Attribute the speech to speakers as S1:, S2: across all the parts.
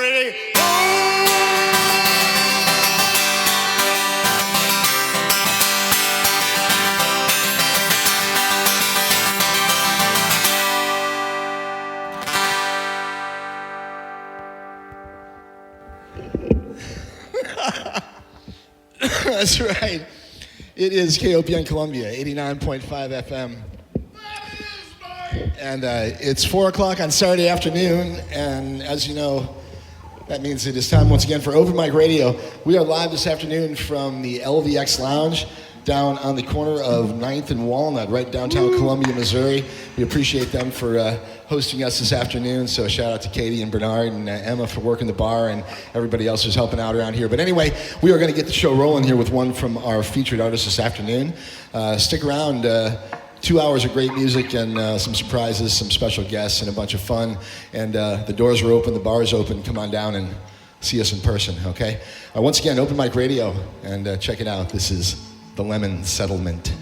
S1: ready? That's right. It is KOPN Columbia, 89.5 FM. And it's 4 o'clock on Saturday afternoon, and as you know, that means it is time once again for Open Mic Radio. We are live this afternoon from the LVX Lounge down on the corner of 9th and Walnut, right downtown Columbia, Missouri. We appreciate them for hosting us this afternoon, so shout out to Katie and Bernard and Emma for working the bar and everybody else who's helping out around here. But anyway, we are going to get the show rolling here with one from our featured artist this afternoon. Stick around. 2 hours of great music and some surprises, some special guests, and a bunch of fun. And the doors are open, the bar is open. Come on down and see us in person, okay? Once again, Open Mic Radio, and check it out. This is The Lemon Settlement.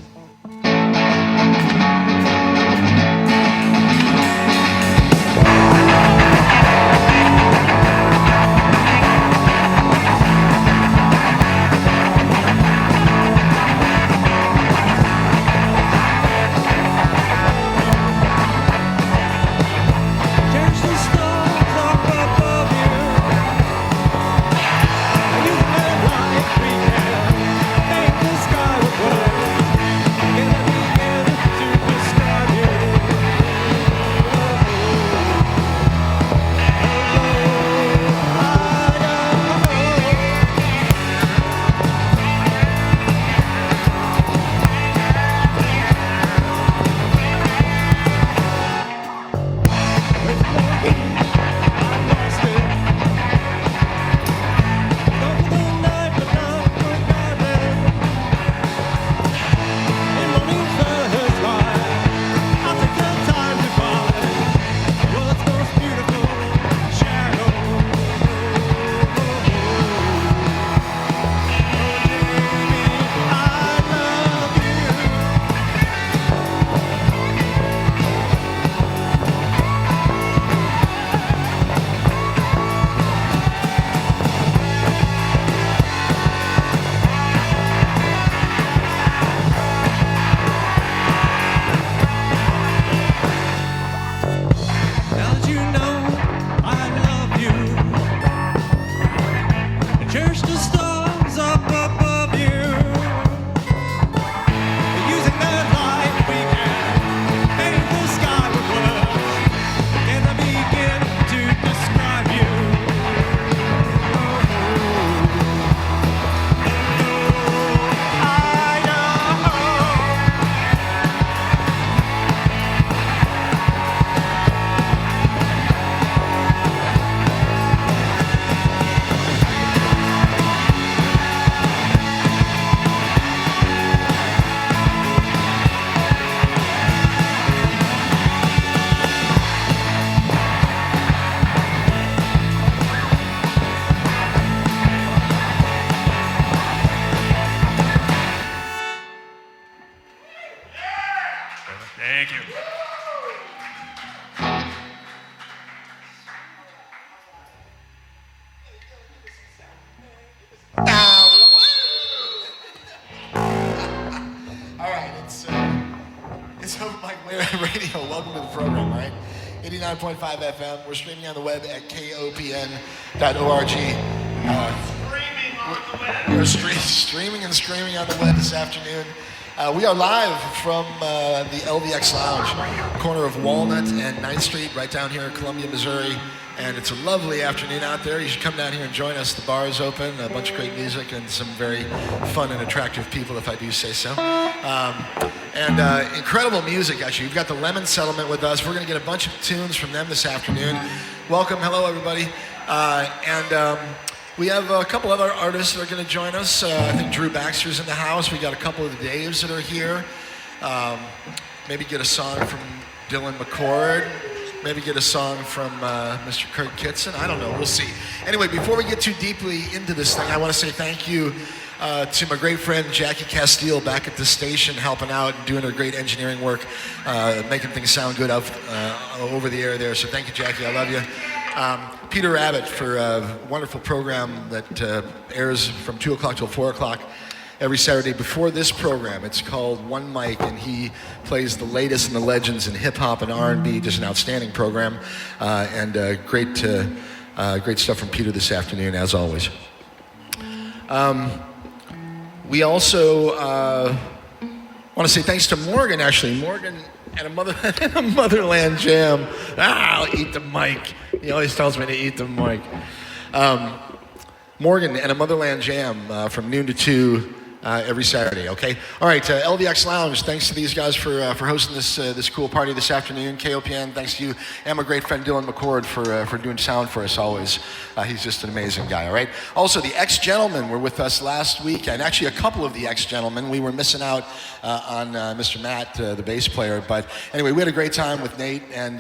S2: Thank you.
S1: All right, it's Open Mic Radio. Welcome to the program, all right? 89.5 FM. We're streaming on the web at kopn.org. We're streaming and screaming on the web this afternoon. We are live from the LVX Lounge, corner of Walnut and 9th Street, right down here in Columbia, Missouri. And it's a lovely afternoon out there. You should come down here and join us. The bar is open, a bunch of great music, and some very fun and attractive people, if I do say so. Incredible music, actually. We've got the Lemon Settlement with us. We're going to get a bunch of tunes from them this afternoon. Welcome. Hello, everybody. We have a couple other artists that are going to join us. I think Drew Baxter's in the house. We got a couple of the Daves that are here. Maybe get a song from Dylan McCord. Maybe get a song from Mr. Kurt Kitson. I don't know. We'll see. Anyway, before we get too deeply into this thing, I want to say thank you to my great friend Jackie Castile back at the station, helping out and doing her great engineering work, making things sound good over the air there. So thank you, Jackie. I love you. Peter Abbott for a wonderful program that airs from 2 o'clock till 4 o'clock every Saturday before this program. It's called One Mic, and he plays the latest in the legends in hip-hop and R&B. Just an outstanding program, and great stuff from Peter this afternoon, as always. We also want to say thanks to Morgan, actually. Morgan and a Motherland Jam. I'll eat the mic. He always tells me to eat the mic. Morgan and a Motherland Jam from noon to 2 every Saturday, okay? All right, LVX Lounge, thanks to these guys for hosting this cool party this afternoon. KOPN, thanks to you. And my great friend Dylan McCord for doing sound for us always. He's just an amazing guy, all right? Also, the X-Gentlemen were with us last week, and actually a couple of the X-Gentlemen. We were missing out on Mr. Matt, the bass player. But anyway, we had a great time with Nate and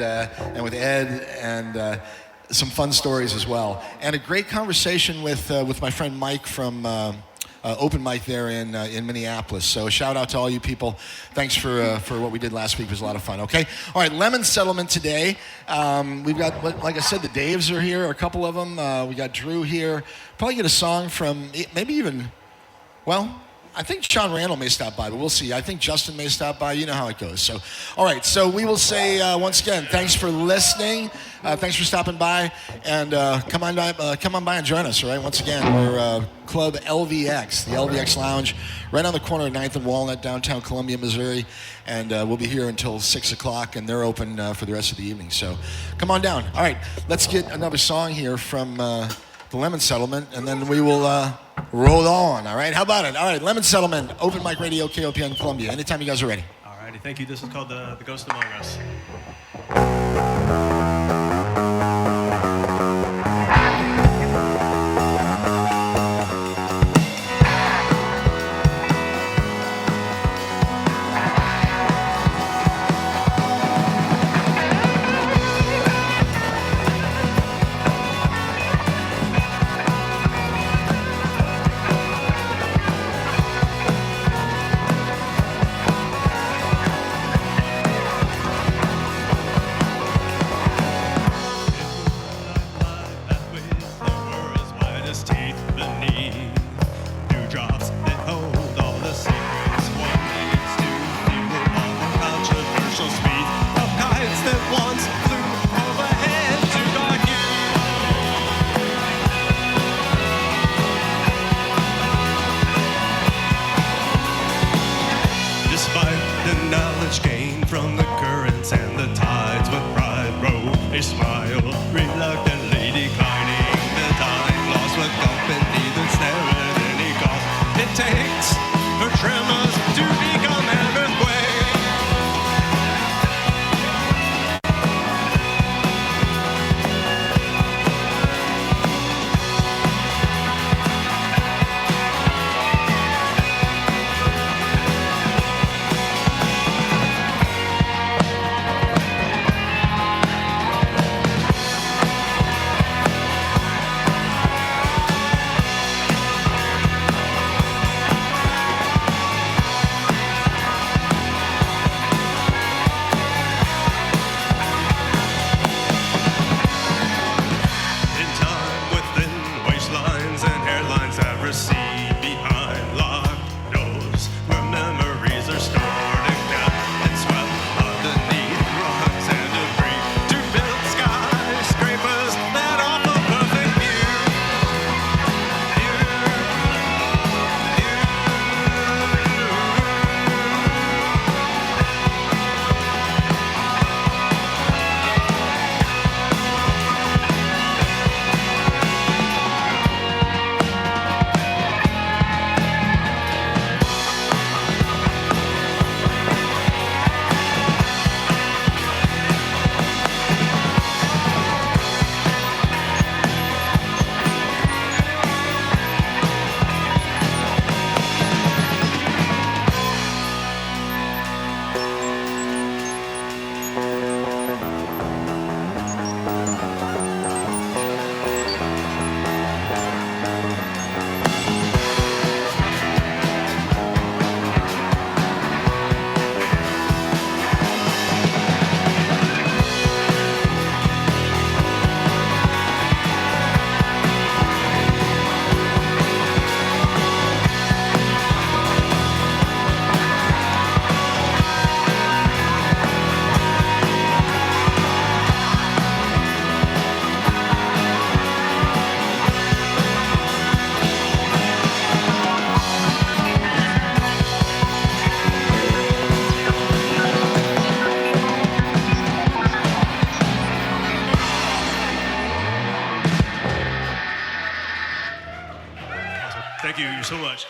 S1: with Ed, and some fun stories as well. And a great conversation with my friend Mike from Open Mic there in Minneapolis. So a shout out to all you people. Thanks for what we did last week. It was a lot of fun, okay? All right, Lemon Settlement today. We've got, like I said, the Daves are here, a couple of them. We got Drew here. Probably get a song from, maybe even, well, I think Sean Randall may stop by, but we'll see. I think Justin may stop by. You know how it goes. So, all right. So we will say once again, thanks for listening. Thanks for stopping by, and come on by and join us. All right. Once again, we're Club LVX, the LVX Lounge, right on the corner of 9th and Walnut, downtown Columbia, Missouri, and we'll be here until 6 o'clock, and they're open for the rest of the evening. So, come on down. All right. Let's get another song here from the Lemon Settlement, and then we will roll on, all right? How about it? All right, Lemon Settlement, Open Mic Radio, KOPN Columbia. Anytime you guys are ready.
S2: All righty, thank you. This is called The Ghost Among Us.
S3: From the currents and the tides, but pride wrote a smile, reluctantly declining the time, lost with company that's never
S2: Thank you so much.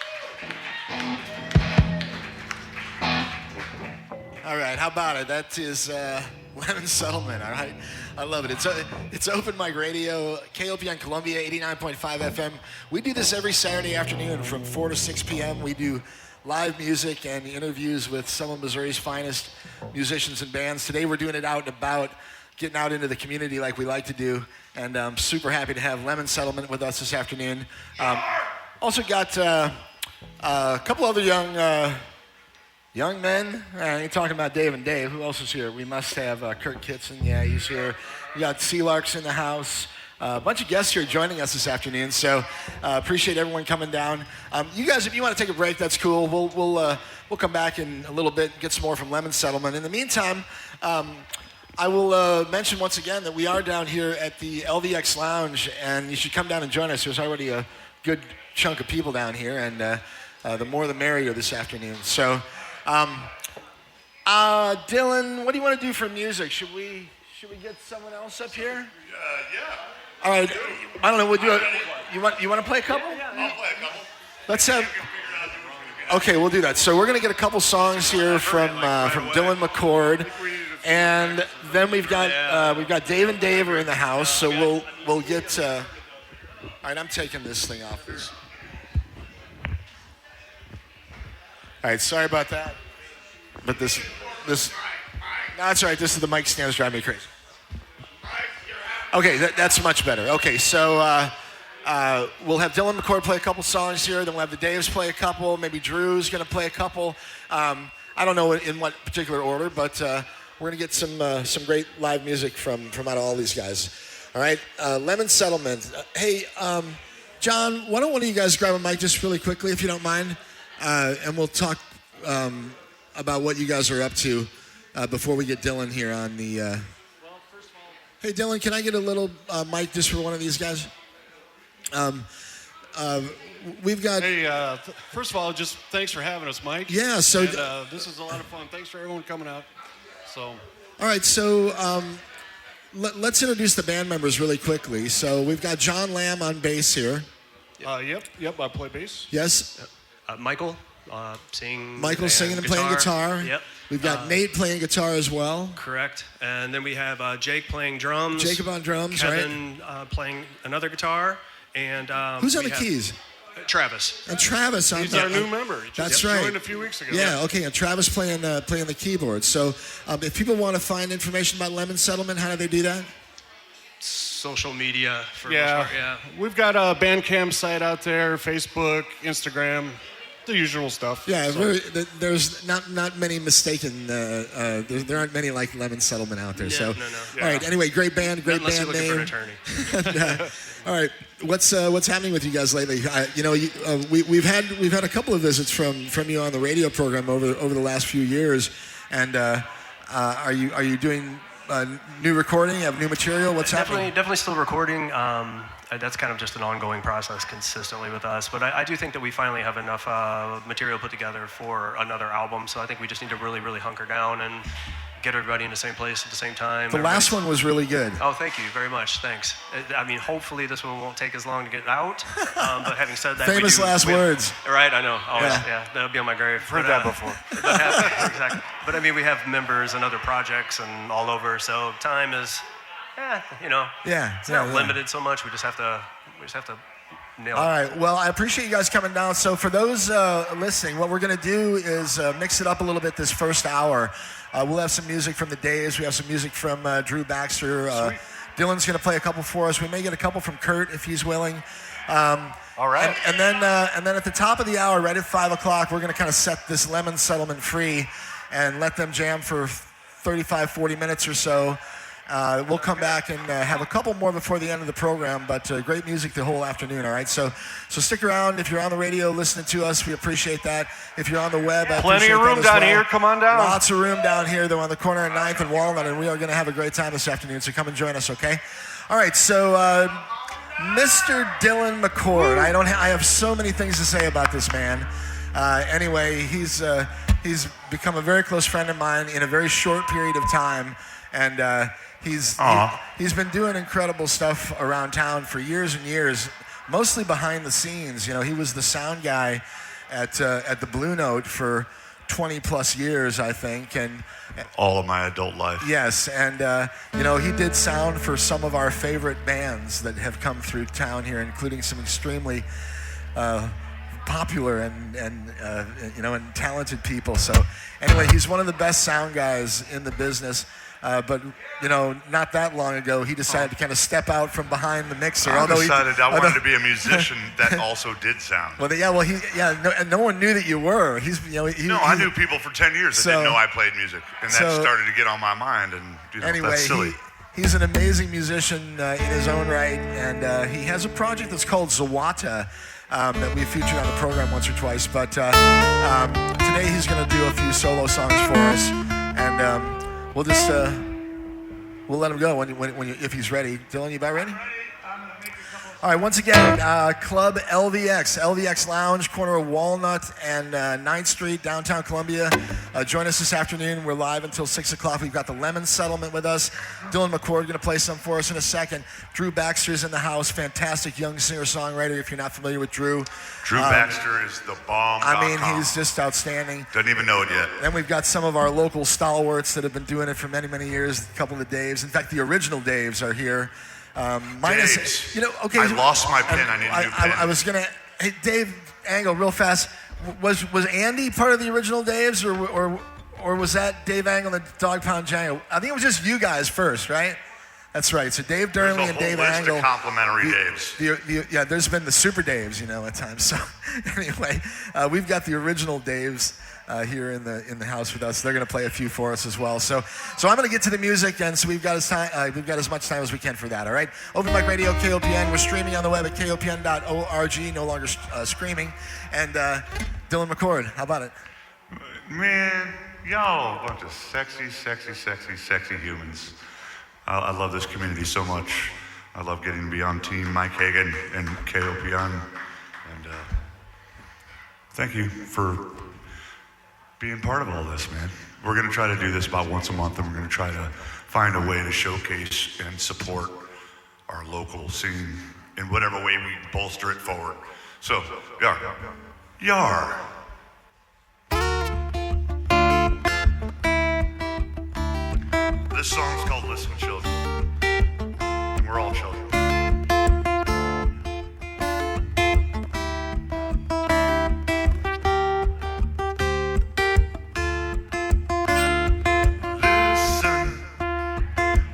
S1: All right, how about it? That is Lemon Settlement, all right? I love it. It's Open Mic Radio, KOPN Columbia, 89.5 FM. We do this every Saturday afternoon from 4 to 6 p.m. We do live music and interviews with some of Missouri's finest musicians and bands. Today we're doing it out and about, getting out into the community like we like to do, and I'm super happy to have Lemon Settlement with us this afternoon. Also got a couple other young men. You're talking about Dave and Dave. Who else is here? We must have Kurt Kitson. Yeah, he's here. We got Sea Larks in the house. A bunch of guests here joining us this afternoon. So appreciate everyone coming down. You guys, if you want to take a break, that's cool. We'll come back in a little bit and get some more from Lemon Settlement. In the meantime, I will mention once again that we are down here at the LVX Lounge, and you should come down and join us. There's already a good chunk of people down here, and the more the merrier this afternoon. So. Dylan, what do you want to do for music? Should we get someone else up here?
S3: Yeah.
S1: All right. I don't know. We'll do it. You want to play a couple?
S3: I'll play a couple.
S1: Let's have. Okay, we'll do that. So we're gonna get a couple songs here from Dylan McCord, and then we've got Dave and Dave are in the house. So we'll get. All right, I'm taking this thing off. All right, sorry about that. But this, no, that's all right. This is the mic stands driving me crazy. Okay, that's much better. Okay, so we'll have Dylan McCord play a couple songs here. Then we'll have the Daves play a couple. Maybe Drew's going to play a couple. I don't know in what particular order, but we're going to get some great live music from out of all these guys. All right, Lemon Settlement. Hey, John, why don't one of you guys grab a mic just really quickly, if you don't mind? And we'll talk about what you guys are up to before we get Dylan here on the... Well, first of all... Hey, Dylan, can I get a little mic just for one of these guys? We've got...
S4: Hey, first of all, just thanks for having us, Mike.
S1: Yeah, so...
S4: And, this is a lot of fun. Thanks for everyone coming out. So...
S1: All right, so let's introduce the band members really quickly. So we've got John Lamb on bass here.
S4: Yep, I play bass.
S1: Yes?
S2: Michael, singing.
S1: Michael's singing and playing guitar.
S2: Yep.
S1: We've got Nate playing guitar as well.
S2: Correct. And then we have Jake playing drums.
S1: Jacob on drums,
S2: Kevin, playing another guitar. And
S1: who's on the keys?
S2: Travis.
S1: And Travis on
S4: He's our new member. He
S1: That's
S4: just
S1: right.
S4: joined a few weeks ago.
S1: Yeah, okay. And Travis playing the keyboard. So if people want to find information about Lemon Settlement, how do they do that?
S2: Social media for the most part, yeah.
S4: We've got a Bandcamp site out there, Facebook, Instagram, the usual stuff.
S1: Yeah,
S4: so.
S1: there's not many mistaken. There aren't many like Lemon Settlement out there.
S2: Yeah,
S1: so,
S2: no.
S4: Yeah.
S1: All right. Anyway, great band, great
S2: Unless
S1: band
S2: you're looking
S1: name.
S2: for an attorney.
S1: And, all right, what's happening with you guys lately? We've had a couple of visits from you on the radio program over the last few years, and are you doing new recording? You have new material? What's happening?
S2: Definitely still recording. That's kind of just an ongoing process consistently with us. But I do think that we finally have enough material put together for another album. So I think we just need to really, really hunker down and get everybody in the same place at the same time.
S1: The last one was really good.
S2: Oh, thank you very much. Thanks. I mean, hopefully this one won't take as long to get out. But having said that,
S1: Famous last words.
S2: Right, I know. Always, yeah, that'll be on my grave.
S4: Heard that before.
S2: Exactly. But I mean, we have members and other projects and all over. So time is, it's not limited so much. We just have to nail it.
S1: All right. Well, I appreciate you guys coming down. So for those listening, what we're going to do is mix it up a little bit this first hour. We'll have some music from the Days. We have some music from Drew Baxter. Dylan's going to play a couple for us. We may get a couple from Kurt if he's willing.
S4: All right.
S1: And then at the top of the hour, right at 5 o'clock, we're going to kind of set this Lemon Settlement free and let them jam for 35, 40 minutes or so. We'll come back and have a couple more before the end of the program, but great music the whole afternoon, all right? So stick around. If you're on the radio listening to us, we appreciate that. If you're on the web, I
S4: plenty
S1: appreciate
S4: of room
S1: that as
S4: down
S1: well.
S4: here. Come on down.
S1: Lots of room down here. They're on the corner of 9th and Walnut, and we are going to have a great time this afternoon, so come and join us, okay? All right, so Mr. Dylan McCord. I have so many things to say about this man. Anyway, he's become a very close friend of mine in a very short period of time, and he's been doing incredible stuff around town for years and years. mostly behind the scenes. You know, he was the sound guy at the Blue Note for 20 plus years, I think, and
S5: all of my adult life.
S1: yes, and you know, he did sound for some of our favorite bands that have come through town here, including some extremely popular and you know, and talented people. So anyway, he's one of the best sound guys in the business. But you know, not that long ago, he decided to kind of step out from behind the mixer.
S5: I decided I wanted to be a musician that also did sound.
S1: Well, no one knew that you were.
S5: I knew people for 10 years that didn't know I played music, and that started to get on my mind. And
S1: anyway,
S5: that's silly.
S1: He's an amazing musician in his own right, and he has a project that's called Zawata that we featured on the program once or twice. But today he's going to do a few solo songs for us, and we'll just we'll let him go if he's ready. Dylan, you about ready? All right, once again, Club LVX Lounge, corner of Walnut and 9th Street, downtown Columbia. Join us this afternoon. We're live until 6 o'clock. We've got the Lemon Settlement with us. Dylan McCord going to play some for us in a second. Drew Baxter's in the house, fantastic young singer-songwriter, if you're not familiar with Drew.
S5: Drew Baxter is the bomb.
S1: I mean, he's just outstanding.
S5: Doesn't even know it yet.
S1: Then we've got some of our local stalwarts that have been doing it for many, many years, a couple of Daves. In fact, the original Daves are here.
S5: Daves.
S1: You know, okay.
S5: I lost my pen. I need a new pen.
S1: I was gonna. Hey, Dave Angle, real fast. Was Andy part of the original Daves, or was that Dave Angle and the Dog Pound Django? I think it was just you guys first, right? That's right. So Dave Durnley and Dave Angle.
S5: There's a whole list of complimentary Daves.
S1: Yeah, there's been the Super Daves, you know, at times. So anyway, we've got the original Daves here in the house with us. They're going to play a few for us as well. So I'm going to get to the music, and so we've got as much time as we can for that. All right. Open Mic Radio, KOPN. We're streaming on the web at kopn.org. No longer streaming. And Dylan McCord, how about it?
S5: Man, y'all a bunch of sexy, sexy, sexy, sexy humans. I love this community so much. I love getting to be on Team Mike Hagan and KOPN. And thank you for being part of all this, man. We're going to try to do this about once a month, and we're going to try to find a way to showcase and support our local scene in whatever way we bolster it forward. So, yar. Yar. This song's called Listen, Children. And we're all children.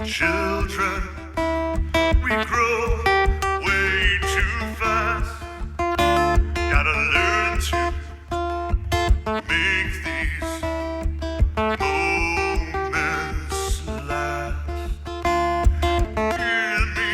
S5: Children, we grow way too fast. Gotta learn to make these moments last. Give me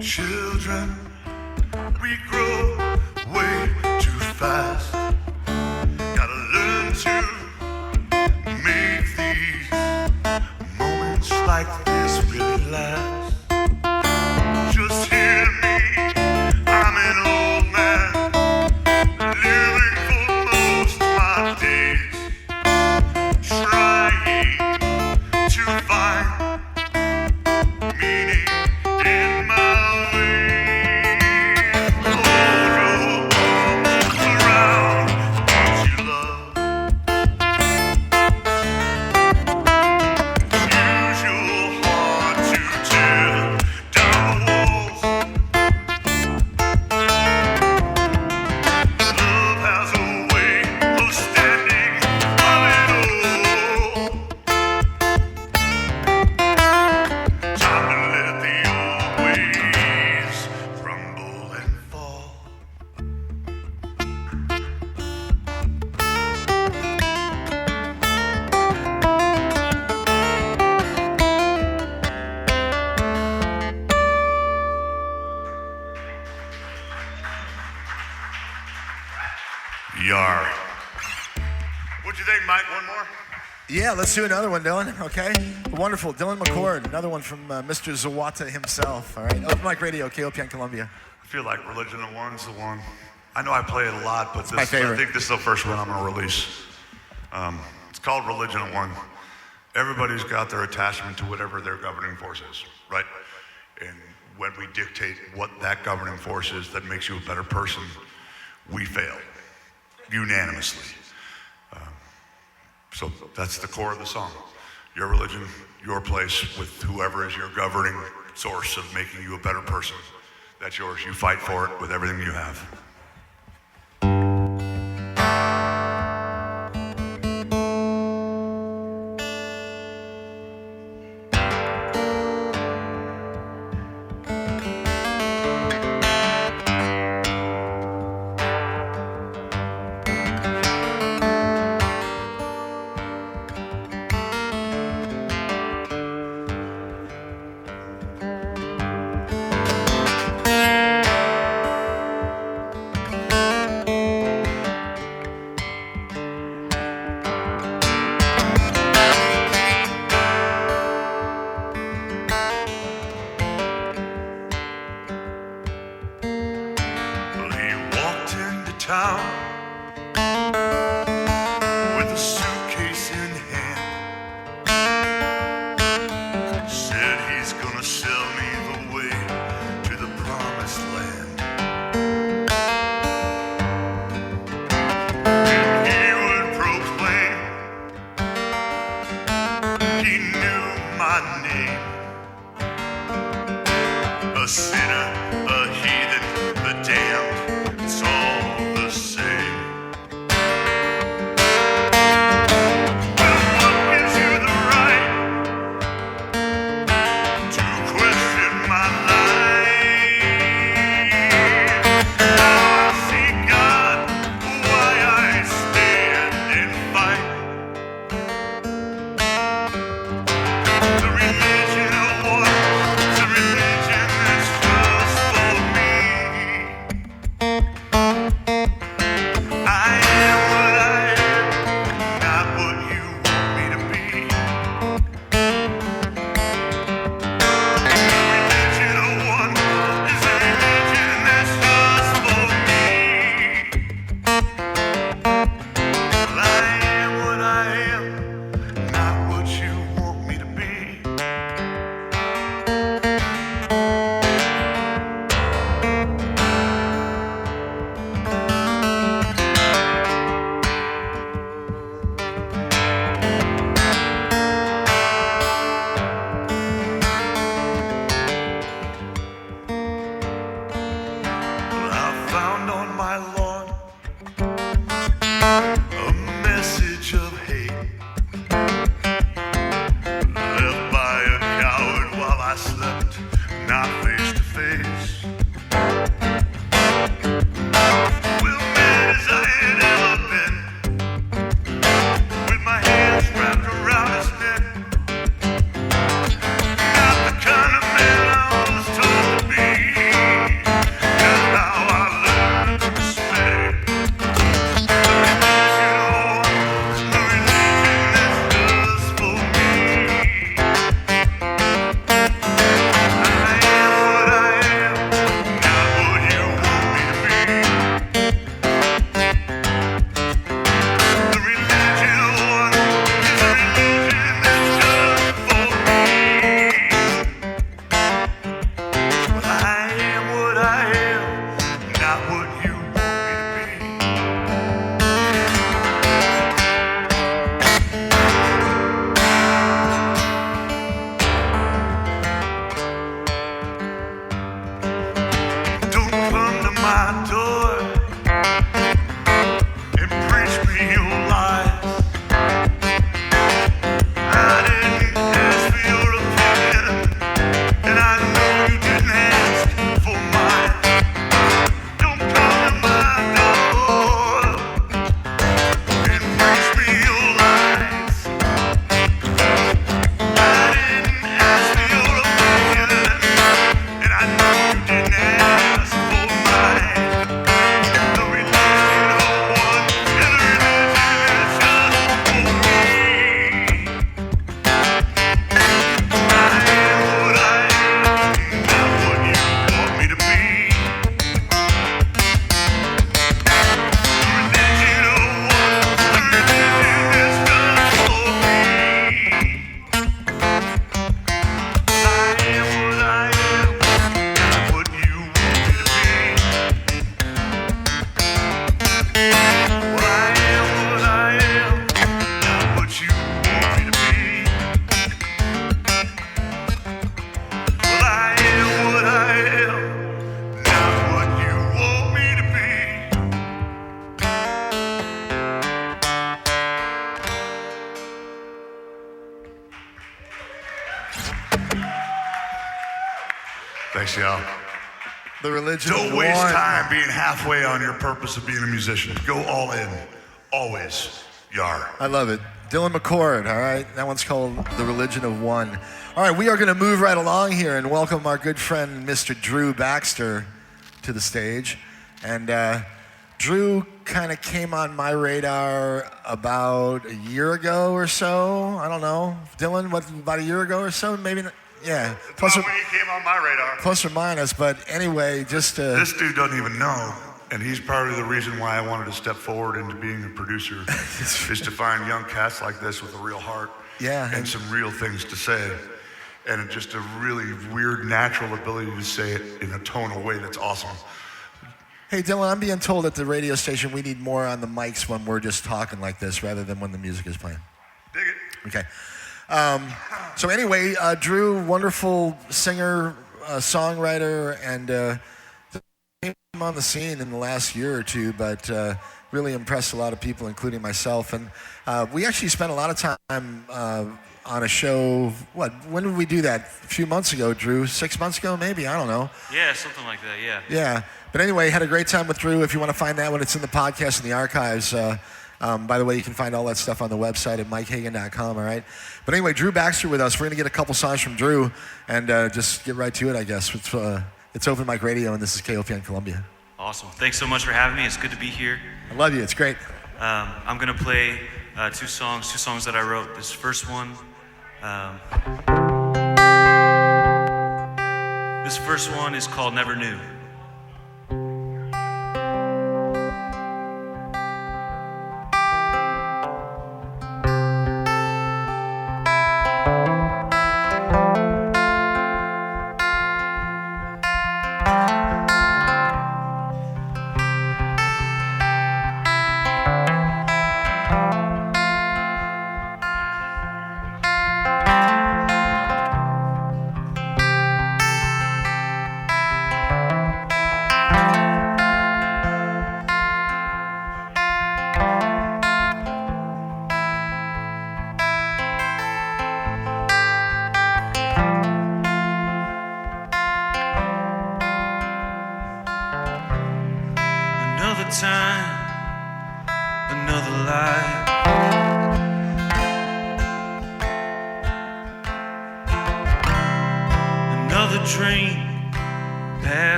S5: Children, we grow way too fast. Gotta learn to make these moments like this really last. Just hear me, I'm an old man, living for most of my days, trying to find meaning in my ways. Hold your arms around what you love. Use your heart to tear down the walls. Love has a way of standing on it all. Time to let the old ways crumble and fall. Yar. What'd you think, Mike? One more?
S1: Yeah, let's do another one, Dylan, okay? Wonderful. Dylan McCord, another one from Mr. Zawata himself, all right? Open Mic Radio, KOPN Columbia.
S5: I feel like Religion of One's the one. I know I play it a lot, but
S1: my favorite.
S5: I think this is the first one I'm going to release. It's called Religion of One. Everybody's got their attachment to whatever their governing force is, right? And when we dictate what that governing force is that makes you a better person, we fail unanimously. So that's the core of the song. Your religion, your place with whoever is your governing source of making you a better person. That's yours. You fight for it with everything you have. Well, he walked into town with a suitcase in hand. Said he's gonna sell me the way to the promised land. And he would proclaim he knew my name. A sinner, a heathen, the damned, it's all the same. Well, what gives you the right to question my life? Now I see God, why I stand and fight. The religion Thanks, y'all.
S1: The religion of
S5: Don't waste
S1: one.
S5: time being halfway on your purpose of being a musician. Go all in. Always. Yar.
S1: I love it. Dylan McCord, all right? That one's called The Religion of One. All right, we are going to move right along here and welcome our good friend, Mr. Drew Baxter, to the stage. And Drew kind of came on my radar about a year ago or so. I don't know. Dylan, what, about a year ago or so? Maybe not. Yeah.
S5: Plus, when he came on my radar.
S1: Plus or minus, but anyway, just
S5: This dude doesn't even know, and he's part of the reason why I wanted to step forward into being a producer, is to find young cats like this with a real heart,
S1: Yeah,
S5: and some real things to say, and just a really weird, natural ability to say it in a tonal way that's awesome.
S1: Hey, Dylan, I'm being told at the radio station we need more on the mics when we're just talking like this rather than when the music is playing.
S5: Dig it.
S1: Okay. So anyway, Drew, wonderful singer, songwriter, and came on the scene in the last year or two, but really impressed a lot of people, including myself. And we actually spent a lot of time on a show. When did we do that? A few months ago, Drew. 6 months ago, maybe? I don't know.
S6: Yeah, something like that, yeah.
S1: Yeah. But anyway, had a great time with Drew. If you want to find that one, it's in the podcast and the archives. By the way, you can find all that stuff on the website at mikehagan.com, all right? But anyway, Drew Baxter with us. We're going to get a couple songs from Drew and just get right to it, I guess. It's Open Mic Radio, and this is KOPN Columbia.
S6: Awesome. Thanks so much for having me. It's good to be here.
S1: I love you. It's great.
S6: I'm going to play two songs that I wrote. This first one, is called Never Knew.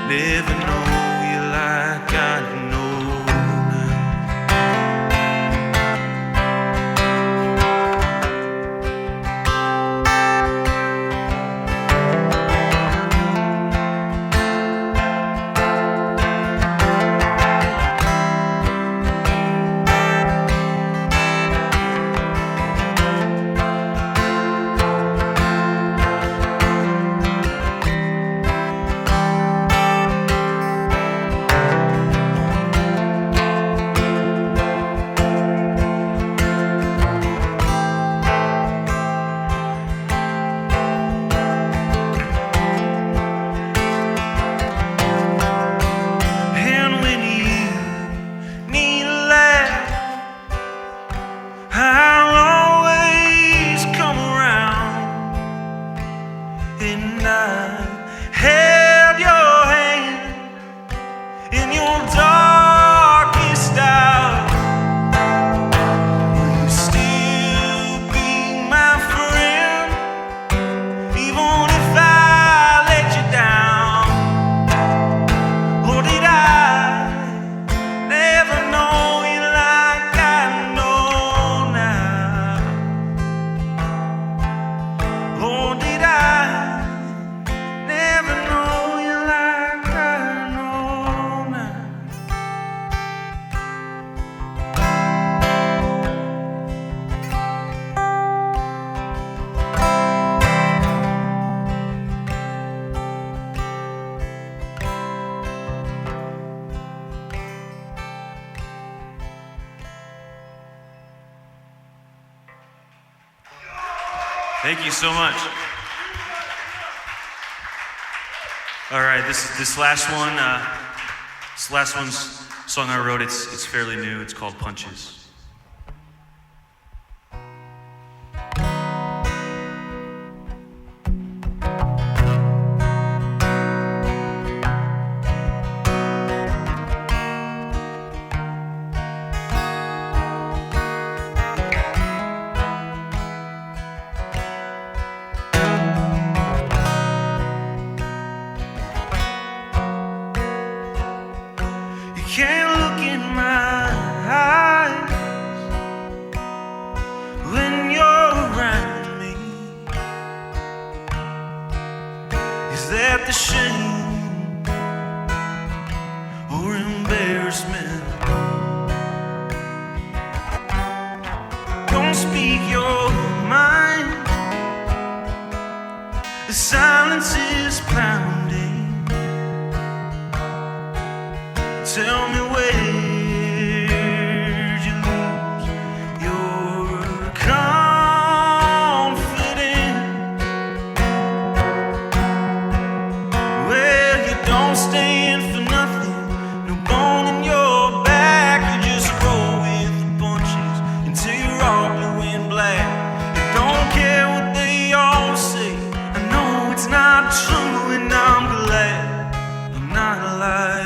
S6: Never know you like Thank you so much. All right, this last one's song I wrote. It's fairly new. It's called Punches.
S7: Can't look in my eyes when you're around me. Is that the shame or embarrassment? Don't speak your mind. The silence is pounding. Tell me where'd you lose your confidence? Well, you don't stand for nothing, no bone in your back. You just roll with the punches until you're all blue and black. You don't care what they all say. I know it's not true, and I'm glad I'm not like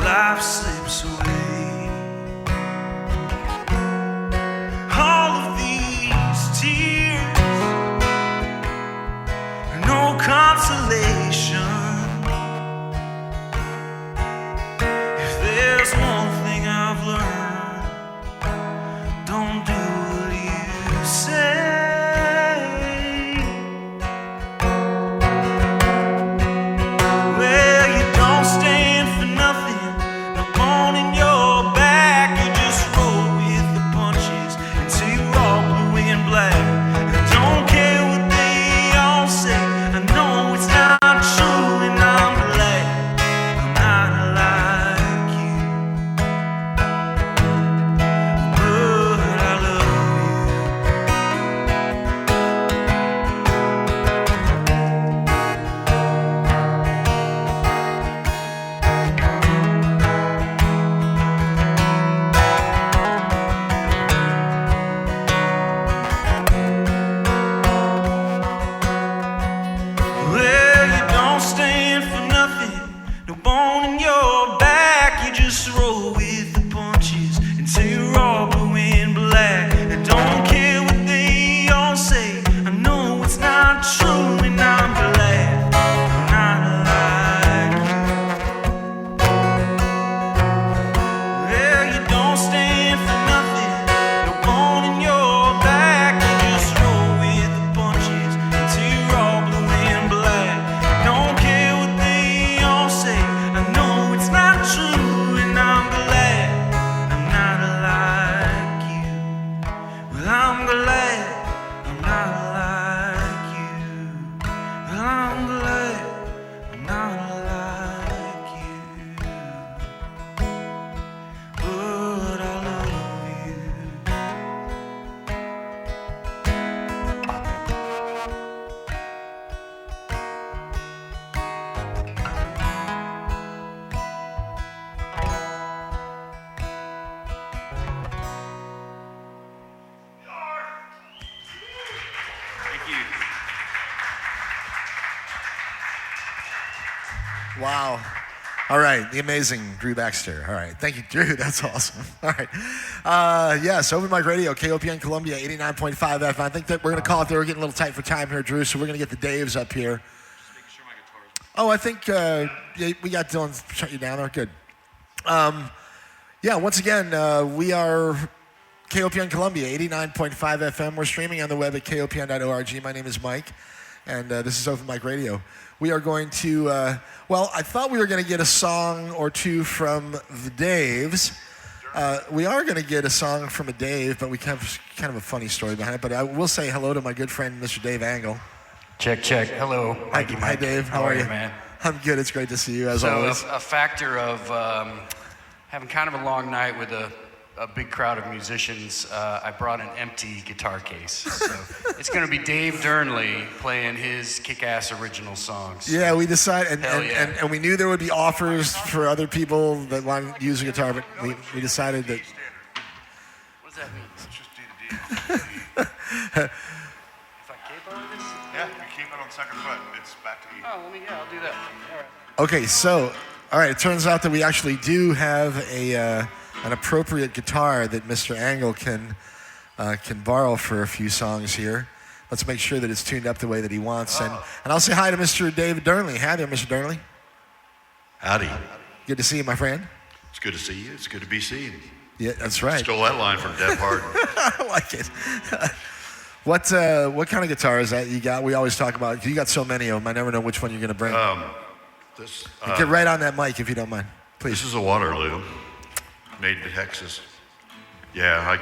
S7: life slips away. All of these tears, no consolation. If there's one thing I've learned, don't do what you say. Well, you don't stand for nothing. On in your back, you just roll with the punches until you're all blue and black. I don't care what they all say. I know it's not true, and I'm glad I'm not like you. But I love no bone in your back, you just roll with the punches until you're all blue and black. I don't care what they all say. I know it's not true, and I'm glad I'm not like you. Well, you don't stand for nothing, no bone in your back. You just roll with the punches until you're all blue and black. I don't care what they all say. I know it's not true, and I'm glad I'm not like you. Well, I'm glad I'm not like you. Well, I'm glad I'm not like you. But I love you.
S6: Thank you.
S1: Wow. All right, the amazing Drew Baxter. All right, thank you, Drew. That's awesome. All right. Yes, Open Mic Radio, KOPN Columbia, 89.5 FM. I think that we're going to call it there. We're getting a little tight for time here, Drew, so we're going to get the Daves up here.
S6: Just making sure my guitar is.
S1: Oh, I think yeah, we got Dylan shut you down there. Good. Yeah, once again, we are KOPN Columbia, 89.5 FM. We're streaming on the web at kopn.org. My name is Mike, and this is Open Mic Radio. We are going to, I thought we were going to get a song or two from the Daves. We are going to get a song from a Dave, but we have kind of a funny story behind it. But I will say hello to my good friend, Mr. Dave Angle.
S8: Check. Hello, Mikey.
S1: Hi, Dave. How are you,
S8: man?
S1: I'm good. It's great to see you, as always.
S8: So a factor of having kind of a long night with a big crowd of musicians, I brought an empty guitar case. So it's going to be Dave Durnley playing his kick-ass original songs.
S1: Yeah, we decided,
S8: Hell yeah.
S1: and we knew there would be offers for other people that wanted to use a guitar, but we decided that.
S8: What does that mean?
S5: It's just D to D.
S8: If I capo this?
S5: Yeah, you keep it on second foot. It's back to E.
S8: Oh, I'll do that. All right.
S1: Okay, so, all right, it turns out that we actually do have an appropriate guitar that Mr. Angle can borrow for a few songs here. Let's make sure that it's tuned up the way that he wants. And I'll say hi to Mr. David Durnley. Hi there, Mr. Durnley.
S9: Howdy.
S1: Good to see you, my friend.
S9: It's good to see you. It's good to be seen.
S1: Yeah, that's right.
S9: Stole that line from Deb Hardin.
S1: I like it. What kind of guitar is that you got? We always talk about, you got so many of them, I never know which one you're going to bring. Get right on that mic if you don't mind, please.
S9: This is a Waterloo, made in Texas. Yeah,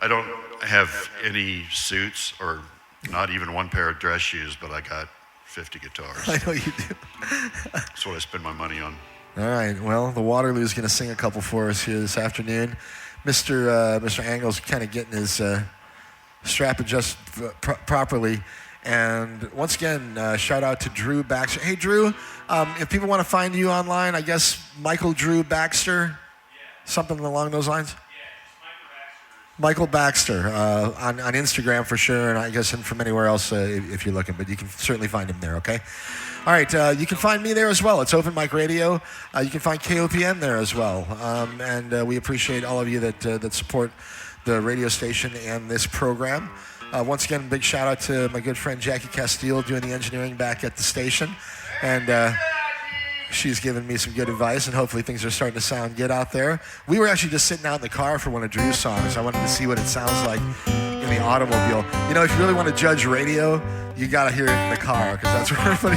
S9: I don't have any suits or not even one pair of dress shoes, but I got 50 guitars.
S1: I know you do.
S9: That's what I spend my money on.
S1: All right, well, the Waterloo's going to sing a couple for us here this afternoon. Mr. Angle's kind of getting his strap adjusted properly. And once again, shout out to Drew Baxter. Hey, Drew, if people want to find you online, I guess Michael Drew Baxter, something along those lines? Michael Baxter on Instagram for sure, and I guess from anywhere else if you're looking, but you can certainly find him there, okay? All right, you can find me there as well. It's Open Mic Radio. You can find KOPN there as well, and we appreciate all of you that support the radio station and this program. Once again, big shout out to my good friend Jackie Castile doing the engineering back at the station, and she's given me some good advice, and hopefully things are starting to sound good out there. We were actually just sitting out in the car for one of Drew's songs. I wanted to see what it sounds like in the automobile. You know, if you really want to judge radio, you got to hear it in the car, because that's where everybody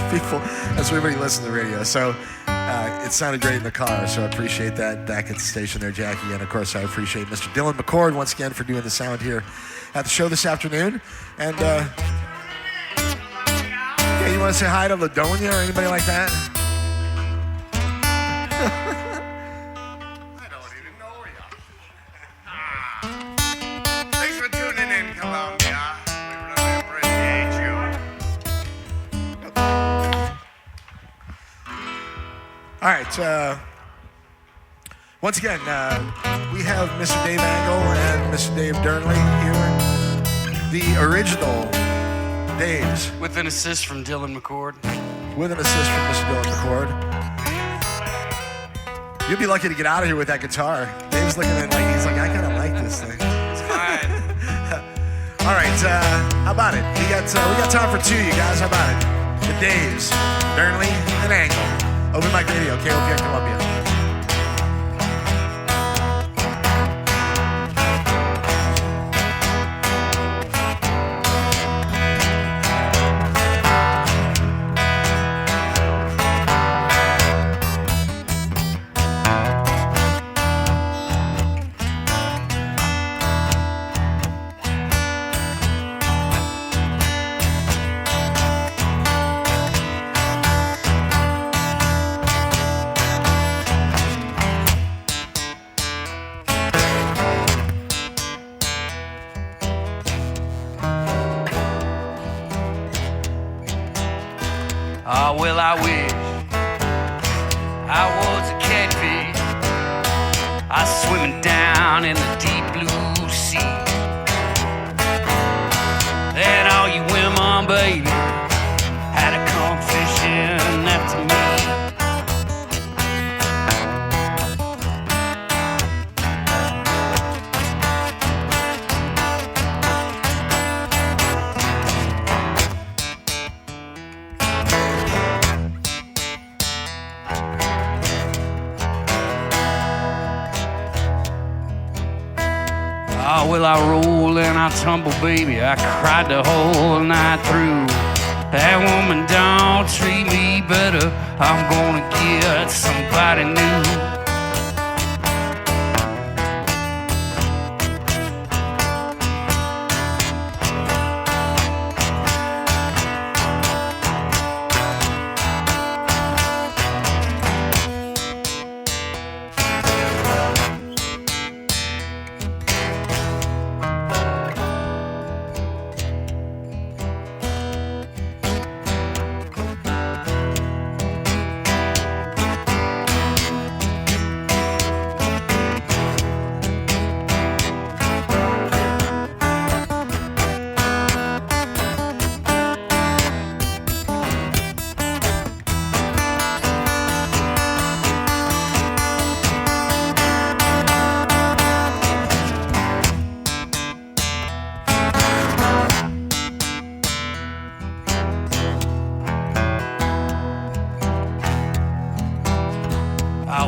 S1: listens to radio. So it sounded great in the car, so I appreciate that back at the station there, Jackie. And of course, I appreciate Mr. Dylan McCord once again for doing the sound here at the show this afternoon. And yeah, you want to say hi to Ladonia or anybody like that?
S4: I don't even know you. Thanks for tuning in, Columbia. We really appreciate you.
S1: All right. Once again, we have Mr. Dave Angle and Mr. Dave Durnley here. The original Daves.
S8: With an assist from Dylan McCord.
S1: With an assist from Mr. Dylan McCord. You'll be lucky to get out of here with that guitar. Dave's looking at it he's like, I kind of like this thing.
S8: It's fine.
S1: All right, how about it? We got time for two, you guys. How about it? The Daves, Durnley, and Angle. Open Mic Radio, KOPN Columbia.
S7: Well, I wish I was a catfish. I was swimming down in the deep blue sea. And all you women, baby, had to come fishing after me.
S8: Well, I roll and I tumble, baby. I cried the whole night through. That woman don't treat me better. I'm gonna get somebody new.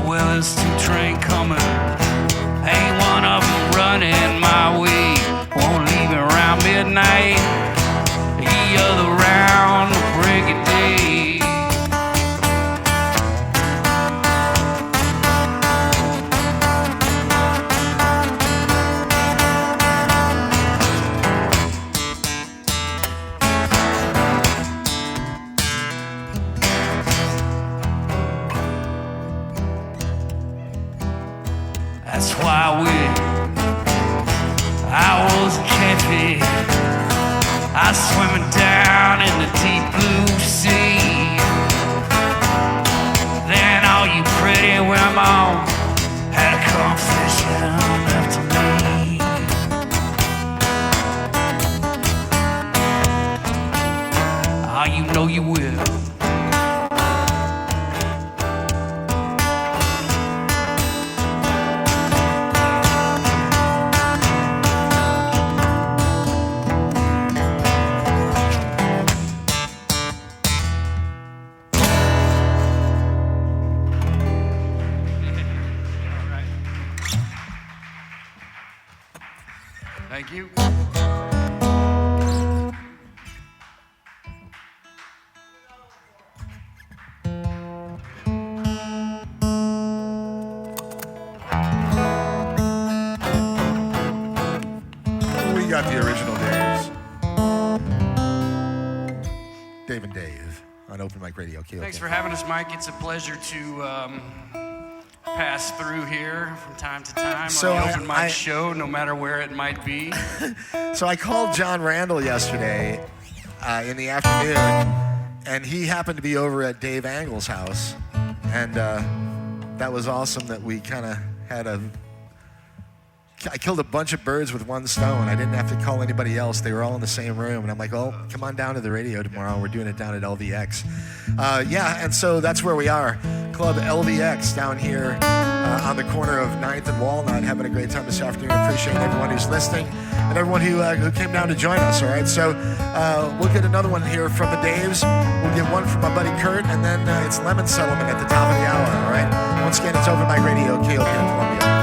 S8: Well, there's 2 trains coming. Ain't one of them running my way. Won't leave it around midnight. The other round the break of day. That's why I was a catfish. I was swimming down in the deep blue sea. Then all you pretty women had a confession left to me. Oh, you know you will. Thank you.
S1: We got the original Daves. Dave and Dave on Open Mic Radio.
S8: Thanks for having us, Mike. It's a pleasure to pass through here from time to time
S1: So
S8: on the Open Mic show, no matter where it might be.
S1: So I called John Randall yesterday in the afternoon, and he happened to be over at Dave Angle's house, and that was awesome that we kind of had I killed a bunch of birds with one stone. I didn't have to call anybody else. They were all in the same room. And I'm like, oh, come on down to the radio tomorrow. We're doing it down at LVX. Yeah, and so that's where we are. Club LVX down here on the corner of 9th and Walnut. Having a great time this afternoon. Appreciate everyone who's listening and everyone who came down to join us, all right? So we'll get another one here from the Daves. We'll get one from my buddy Kurt, and then it's Lemon Settlement at the top of the hour, all right? Once again, it's Open Mic Radio, KOPN Columbia.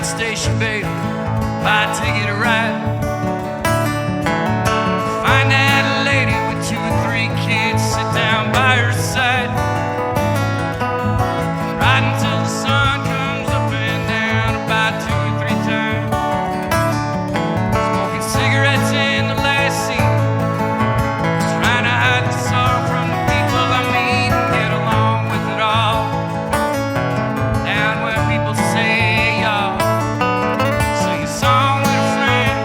S8: Station, baby, buy a ticket to ride. Find that lady with 2 or 3 kids, sit down by her side. Ride until the sun comes up and down about 2 or 3 times. Smoking cigarettes in the last seat, trying to hide the sorrow from the people I meet and get along with it all. Down where people say y'all. Song with a friend.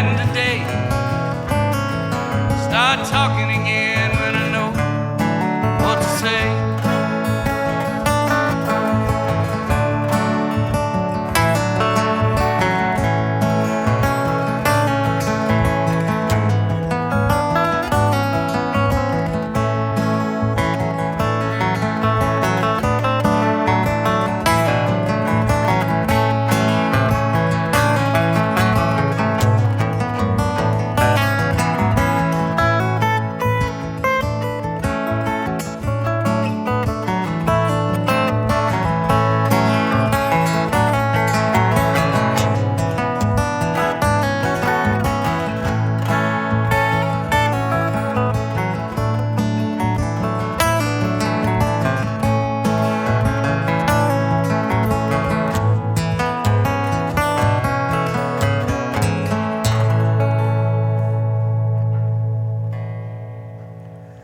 S8: night and today. Start talking again when I know what to say.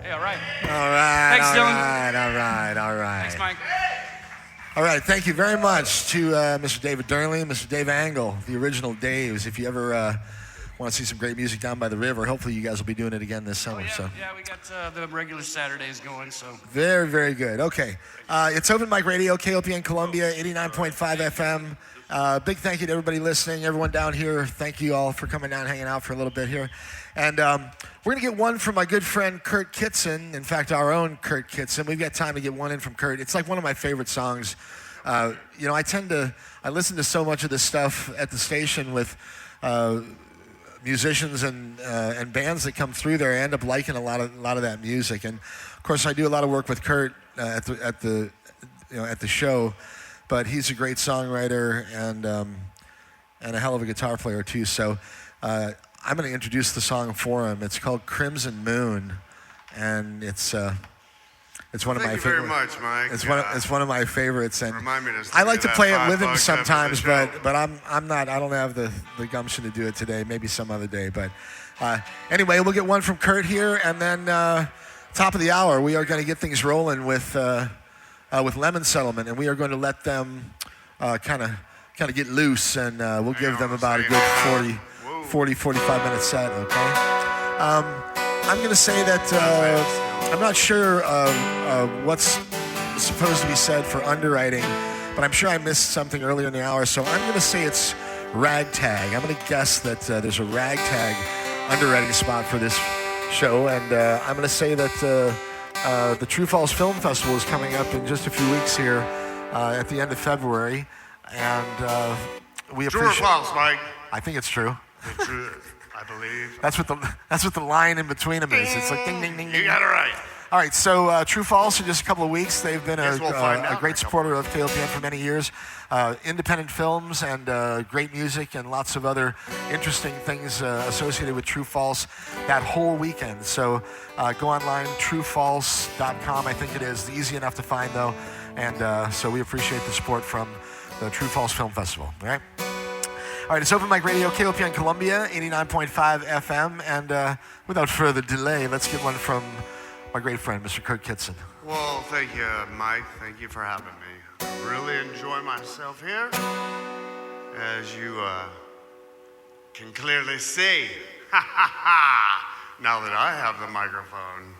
S8: Hey, all right.
S1: All right.
S8: Thanks,
S1: all
S8: Dylan.
S1: right, all right, all right.
S8: Thanks, Mike.
S1: All right, thank you very much to Mr. David Durnley and Mr. Dave Angle, the original Daves. If you ever want to see some great music down by the river, hopefully you guys will be doing it again this summer.
S8: Yeah, we got the regular Saturdays going, so.
S1: Very, very good. Okay. It's Open Mic Radio, KOPN Columbia, 89.5 FM. Big thank you to everybody listening, everyone down here. Thank you all for coming down, hanging out for a little bit here. And we're going to get one from my good friend Kurt Kitson. In fact, our own Kurt Kitson. We've got time to get one in from Kurt. It's like one of my favorite songs. I listen to so much of this stuff at the station with musicians and bands that come through there. I end up liking a lot of that music. And of course, I do a lot of work with Kurt at the show. But he's a great songwriter and a hell of a guitar player too. So I'm going to introduce the song for him. It's called Crimson Moon, and it's one of my
S10: Thank you
S1: favorite.
S10: very much, Mike.
S1: It's one of my favorites, and
S10: Remind me to
S1: I like to
S10: that
S1: play it
S10: 5
S1: with him
S10: bucks after the
S1: sometimes,
S10: show.
S1: but I'm not. I don't have the gumption to do it today. Maybe some other day. But anyway, we'll get one from Kurt here, and then top of the hour, we are going to get things rolling with Lemon Settlement, and we are going to let them kind of get loose, and we'll give them about a good 45-minute set, okay? I'm going to say that I'm not sure what's supposed to be said for underwriting, but I'm sure I missed something earlier in the hour, so I'm going to say it's ragtag. I'm going to guess that there's a ragtag underwriting spot for this show, and I'm going to say that the True Falls Film Festival is coming up in just a few weeks here at the end of February, and we
S10: True or
S1: appreciate.
S10: false, Mike?
S1: I think it's true.
S10: The truth, I believe.
S1: That's what the line in between them is. It's like ding, ding, ding, ding.
S10: You got it right.
S1: All right, so True Falls in just a couple of weeks. They've been
S10: Guess we'll find
S1: a
S10: out
S1: great
S10: in a couple
S1: supporter of KOPN for many years. Independent films and great music and lots of other interesting things associated with True Falls that whole weekend. So go online, truefalls.com, I think it is. Easy enough to find, though. And so we appreciate the support from the True Falls Film Festival. All right? All right, it's Open Mic Radio, KOPN Columbia, 89.5 FM. And without further delay, let's get one from my great friend, Mr. Kurt Kitson.
S10: Well, thank you, Mike. Thank you for having me. I really enjoy myself here, as you can clearly see. Now that I have the microphone.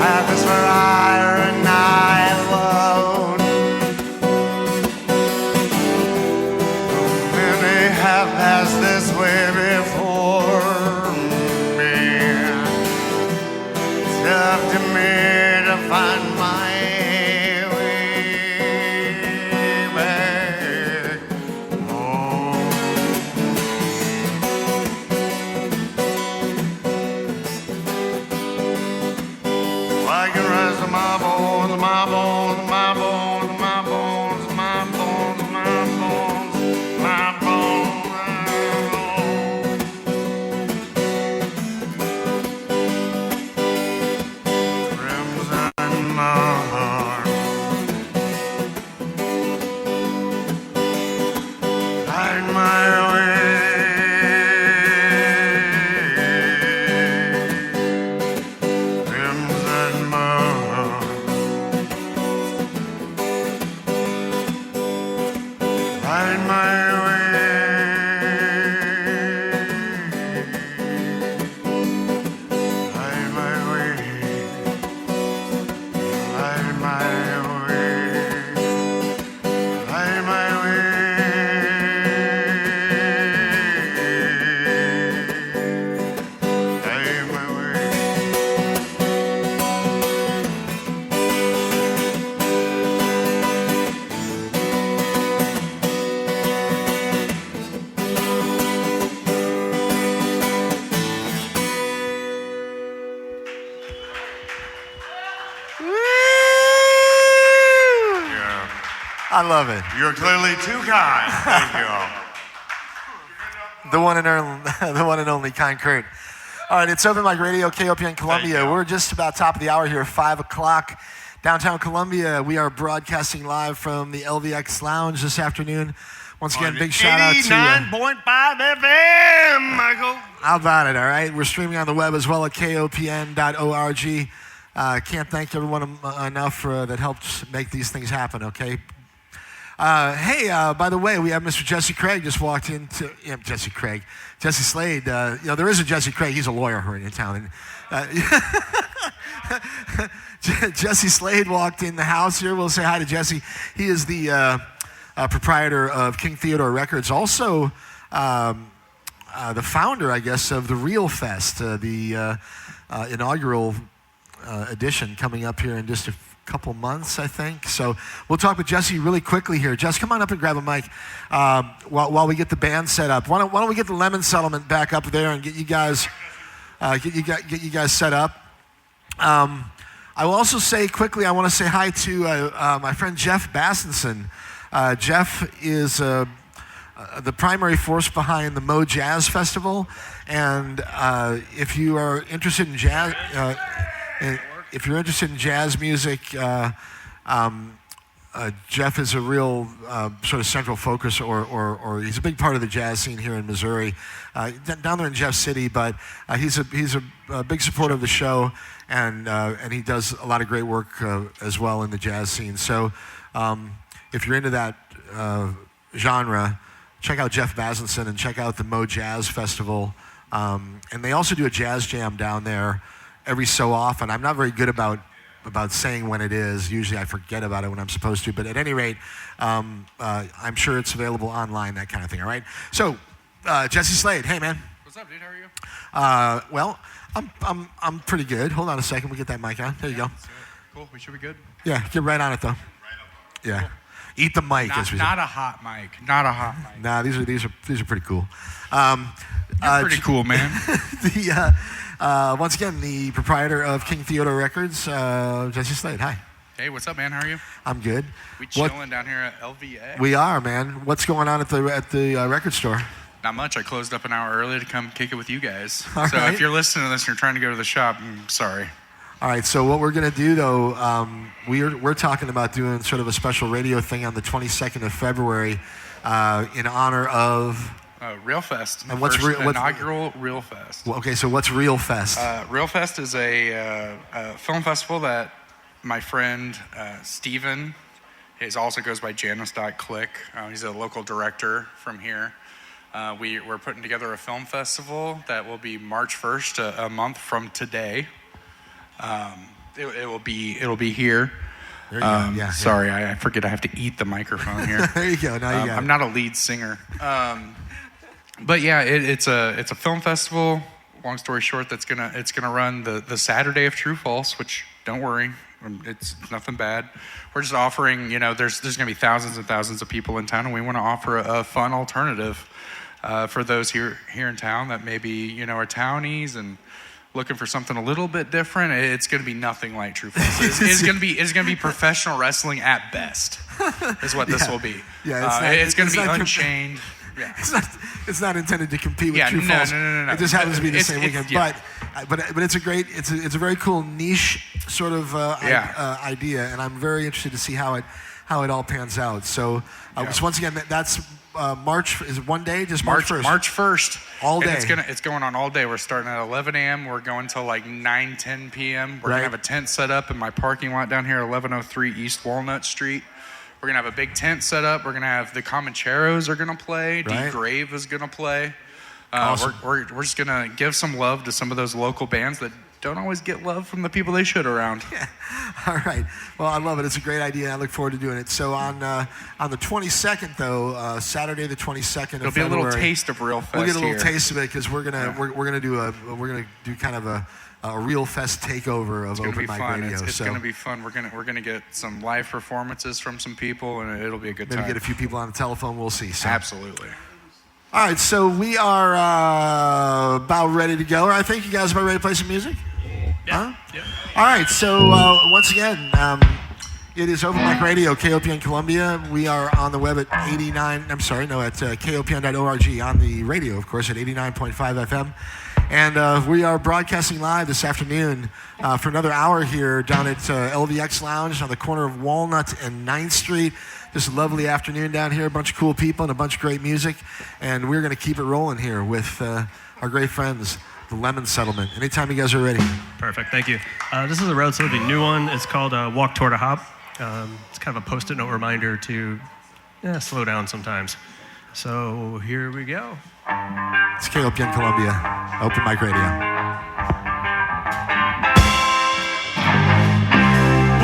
S10: path is for hire and I alone. Many have passed this way before me. It's up to me to find my way back home. I can rise to my bones, my bones, my bones, my bones, my bones, my bones, my bones, crimson my heart. Find my way. Crimson my heart. Find my way. Find my way. Find my way. Find my way. Find my way. Yeah.
S1: I love it.
S10: You're clearly too kind. Thank you all.
S1: The one and only Kind Kurt. All right, it's Open Mic Radio, KOPN Columbia. We're just about top of the hour here, 5 o'clock. Downtown Columbia, we are broadcasting live from the LVX Lounge this afternoon. Once again, big shout out to
S10: 89.5 FM, Michael.
S1: how about it, all right? We're streaming on the web as well at kopn.org. Can't thank everyone enough that helped make these things happen, okay? Hey, by the way, we have Mr. Jesse Craig just walked into, Jesse Slade. There is a Jesse Craig. He's a lawyer here in town. And, Jesse Slade walked in the house here. We'll say hi to Jesse. He is the proprietor of King Theodore Records, also the founder, I guess, of the Real Fest, the inaugural edition coming up here in just a couple months, I think. So we'll talk with Jesse really quickly here. Jess, come on up and grab a mic while we get the band set up. Why don't we get the Lemon Settlement back up there and get you guys set up. I will also say quickly, I want to say hi to my friend Jeff Bassenson. Jeff is the primary force behind the Mo Jazz Festival, and if you are interested in jazz, music, Jeff is a real sort of central focus, or he's a big part of the jazz scene here in Missouri, down there in Jeff City. But he's a big supporter of the show, and he does a lot of great work as well in the jazz scene. So if you're into that genre, check out Jeff Bassenson and check out the Mo Jazz Festival. And they also do a jazz jam down there every so often. I'm not very good about saying when it is. Usually I forget about it when I'm supposed to. But at any rate, I'm sure it's available online, that kind of thing. All right. So Jesse Slade, hey man.
S8: What's up, dude? How are you?
S1: Well, I'm pretty good. Hold on a second. We'll get that mic on. There you go.
S8: Cool. We should be good.
S1: Yeah, get right on it though. Yeah.
S8: Cool.
S1: Eat the mic.
S8: Not a hot mic. Not a hot mic.
S1: Nah, these are pretty cool.
S8: You're pretty cool, man.
S1: Once again, the proprietor of King Theodore Records, Jesse Slade. Hi.
S8: Hey, what's up, man? How are you?
S1: I'm good.
S8: We chilling down here at LVX.
S1: We are, man. What's going on at the record store?
S8: Not much. I closed up an hour early to come kick it with you guys.
S1: All
S8: so
S1: right.
S8: if you're listening to this and you're trying to go to the shop, I'm sorry.
S1: All right. So what we're gonna do though, we're talking about doing sort of a special radio thing on the 22nd of February in honor of.
S8: Real Fest.
S1: And what's
S8: inaugural Real Fest?
S1: Well, okay, so what's Real Fest?
S8: Real Fest is a film festival that my friend Steven, he also goes by Janice.Click. He's a local director from here. We're putting together a film festival that will be March 1st, a month from today.
S11: It'll be here.
S1: There you go. Yeah.
S11: Sorry, I forget I have to eat the microphone here.
S1: There you go. Now you got it.
S11: I'm not a lead singer. But yeah, it's a film festival. Long story short, it's gonna run the Saturday of True False, which don't worry, it's nothing bad. We're just offering, there's gonna be thousands and thousands of people in town, and we want to offer a fun alternative for those here in town that maybe are townies and looking for something a little bit different. It's going to be nothing like True False. It's going to be professional wrestling at best, is what this will be.
S1: Yeah,
S11: it's going to be unchained. Yeah.
S1: It's not intended to compete with True False.
S11: No.
S1: It just happens to be the same weekend. But it's a very cool niche sort of idea, and I'm very interested to see how it all pans out. So once again, that's March. Is it one day? Just March 1st.
S11: March 1st.
S1: All day.
S11: And it's going on all day. We're starting at 11 a.m. We're going till like 9-10 p.m. We're gonna have a tent set up in my parking lot down here, 1103 East Walnut Street. We're gonna have a big tent set up. We're gonna have the Comancheros are gonna play.
S1: Right.
S11: D Grave is gonna play.
S1: Awesome.
S11: We're just gonna give some love to some of those local bands that don't always get love from the people they should around.
S1: Yeah. All right. Well, I love it. It's a great idea. I look forward to doing it. So on the 22nd, though, Saturday the 22nd
S11: It'll
S1: of
S11: be
S1: February,
S11: a little taste of Real Fest.
S1: We'll get a little
S11: here.
S1: taste of it because we're gonna do kind of a Real Fest takeover of Open Mic Radio.
S11: It's gonna be fun. We're gonna get some live performances from some people, and it'll be a good time.
S1: Maybe get a few people on the telephone. We'll see. So.
S11: Absolutely.
S1: All right, so we are about ready to go. I think you guys are about ready to play some music?
S2: Yeah.
S1: Huh? Yeah. All right, so once again, it is Open Mic Radio, KOPN Columbia. We are on the web at KOPN.org, on the radio, of course, at 89.5 FM. And we are broadcasting live this afternoon for another hour here down at LVX Lounge on the corner of Walnut and 9th Street. Just a lovely afternoon down here, a bunch of cool people and a bunch of great music. And we're going to keep it rolling here with our great friends, the Lemon Settlement. Anytime you guys are ready.
S2: Perfect. Thank you. This is a relatively new one. It's called Walk Toward a Hop. It's kind of a post-it note reminder to slow down sometimes. So here we go.
S1: It's KOPN Columbia, Open Mic Radio.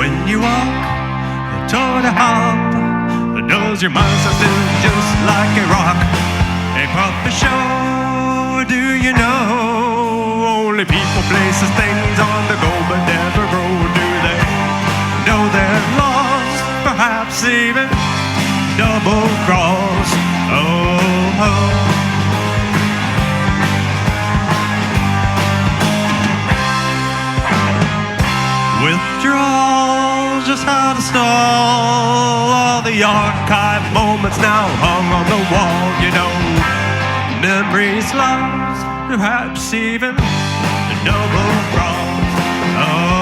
S3: When you walk toward a hop, does your mind still just like a rock? A puppet show, do you know? Only people, places, things on the go, but never grow. Do they know they're lost? Perhaps even double cross. Oh. Withdrawals, just how to stall all the archive moments now hung on the wall, memories lost, perhaps even the double cross. Oh.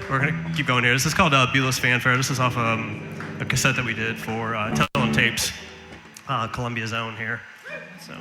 S2: We're gonna keep going here. This is called Beulah's Fanfare. This is off a cassette that we did for Tell 'em Tapes, Columbia Zone here. So.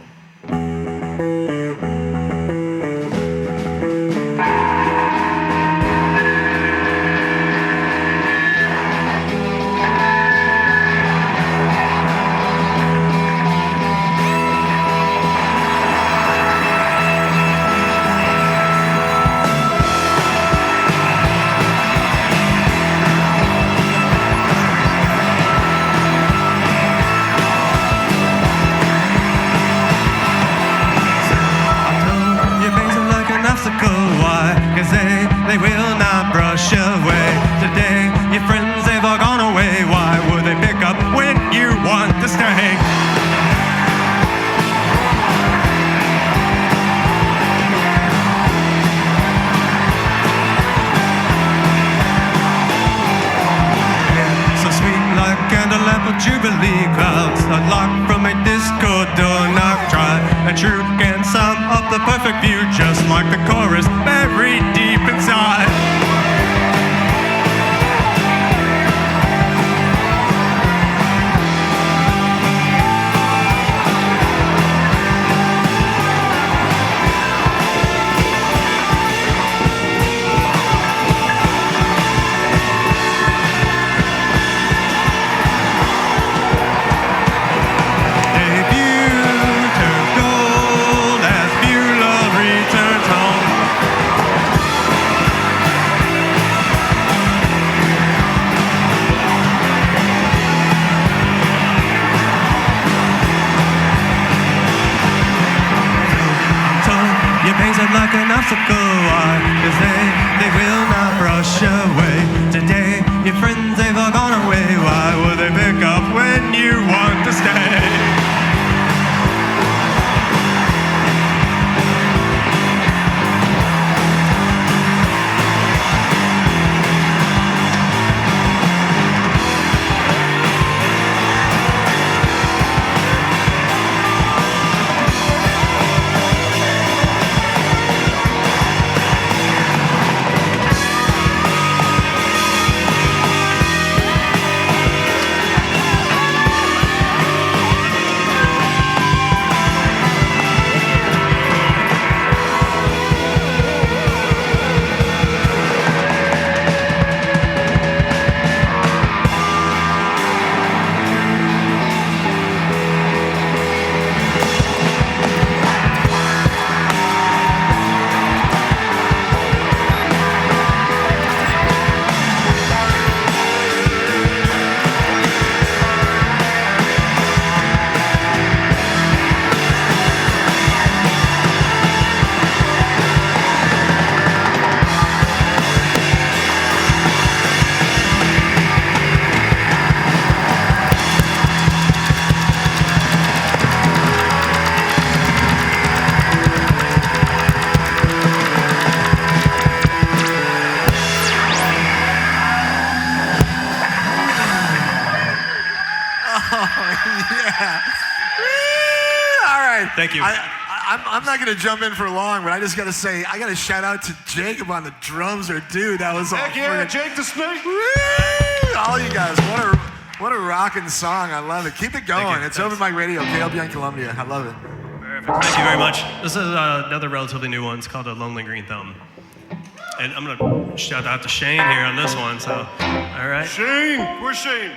S3: They will not brush away. Today, your friends, they've all gone away. Why would they pick up when you want to stay? So sweet like candle-apple jubilee clouds, unlocked from a disco door knock. Try and true can sum up the perfect view, just like the chorus buried deep inside. Like an obstacle, why? 'Cause they will not brush away. Today, your friends, they've all gone away. Why would they pick up when you want to stay? Thank you.
S1: I'm not going to jump in for long, but I just got to say, I got to shout out to Jacob on the drums. Or dude, that was all.
S4: Heck yeah, Jake the Snake.
S1: Woo! All you guys, what a rocking song. I love it. Keep it going. It's Open Mic Radio, KLBN Columbia. I love it.
S2: Perfect. Thank you very much. This is another relatively new one. It's called A Lonely Green Thumb. And I'm going to shout out to Shane here on this one. So, all right.
S4: Shane, where's Shane?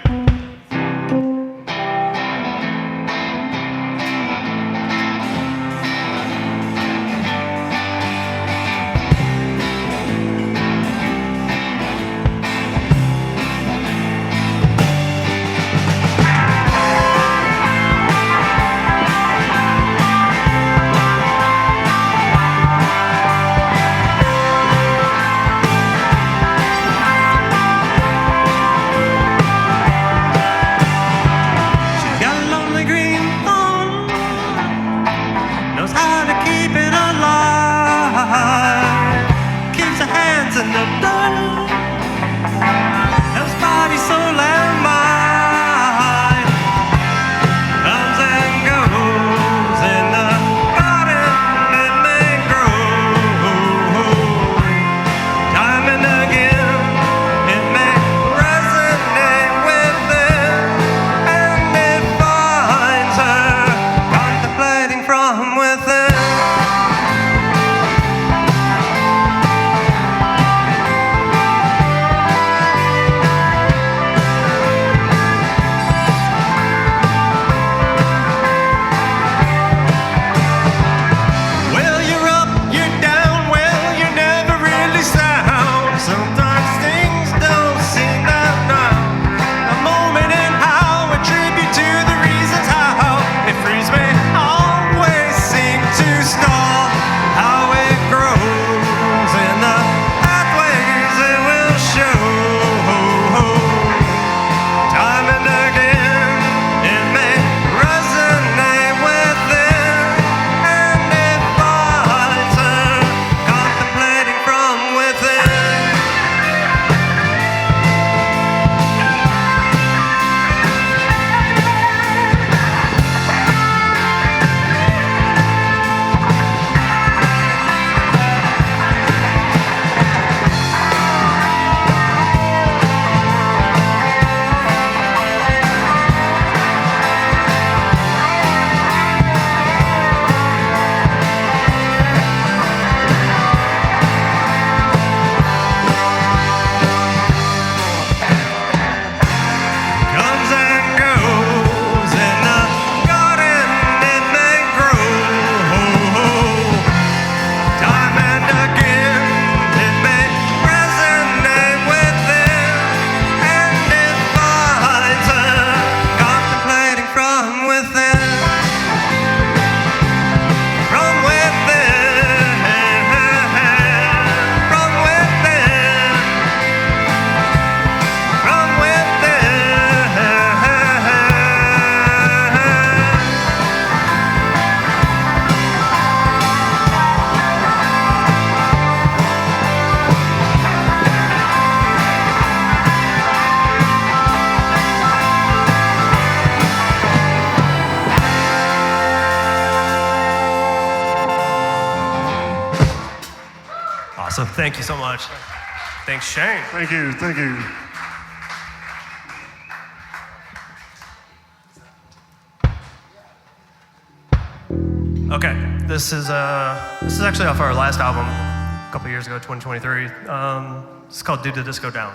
S2: Thank you so much. Thanks, Shane.
S4: Thank you. Thank you.
S2: Okay, this is actually off our last album a couple years ago, 2023. It's called "Do the Disco Down."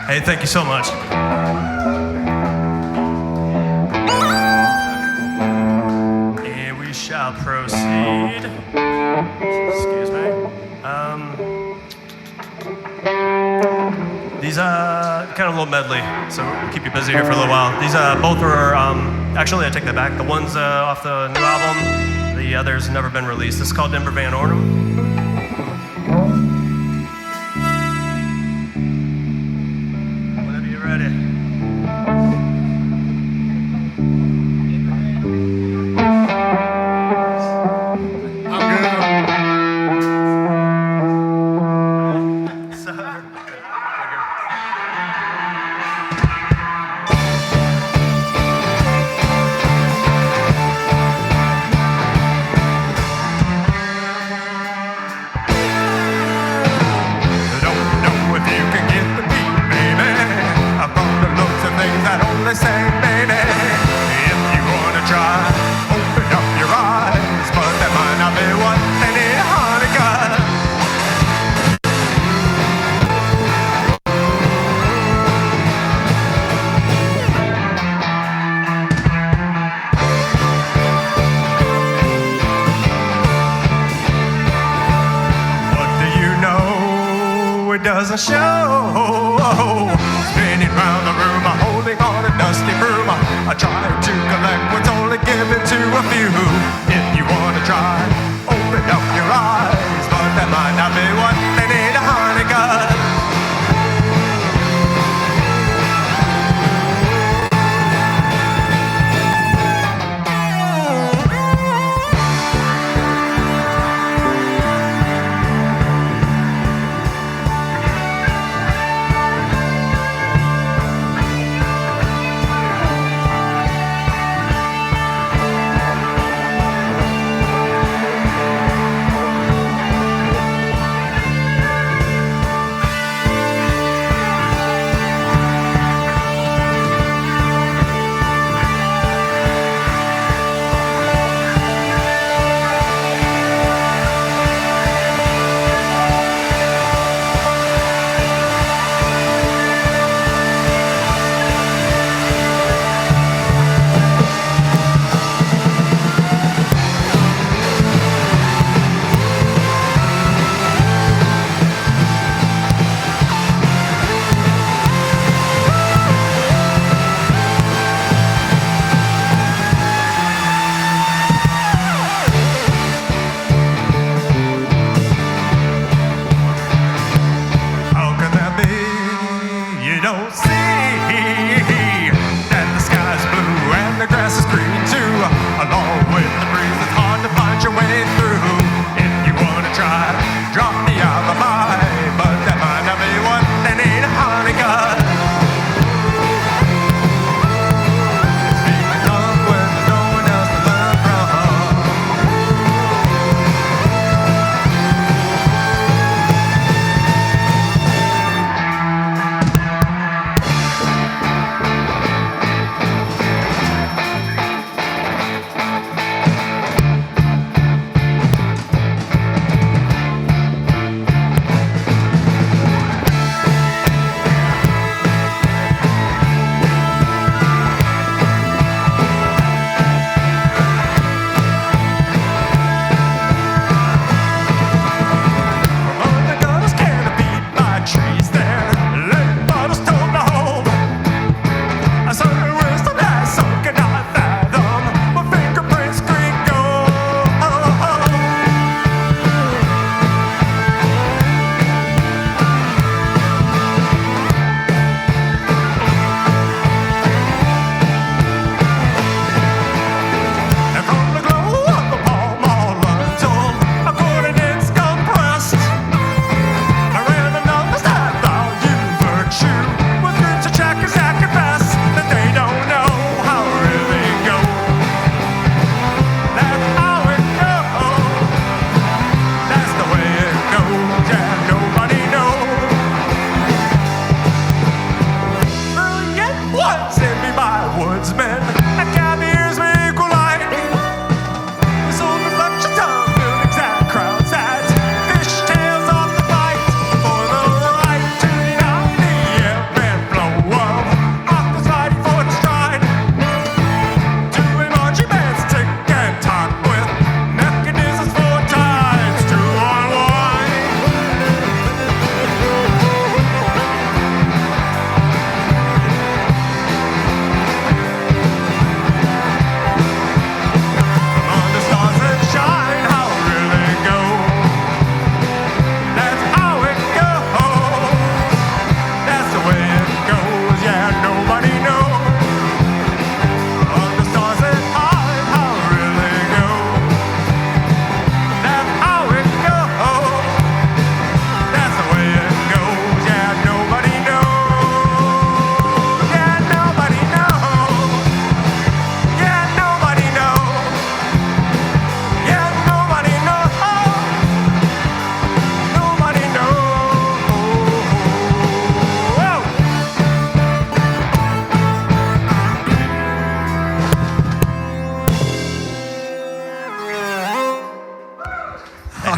S2: Hey, thank you so much. And we shall proceed. Excuse me. These kind of a little medley, so we'll keep you busy here for a little while. These both are actually I take that back. The one's off the new album. The other's never been released. This is called Denver Van Ornum. Doesn't show. Spinning round the room, holding on a dusty broom. I try to collect what's only
S3: only give it to a few. If you wanna try, open up your eyes, but that might not be what they need, honey, 'cause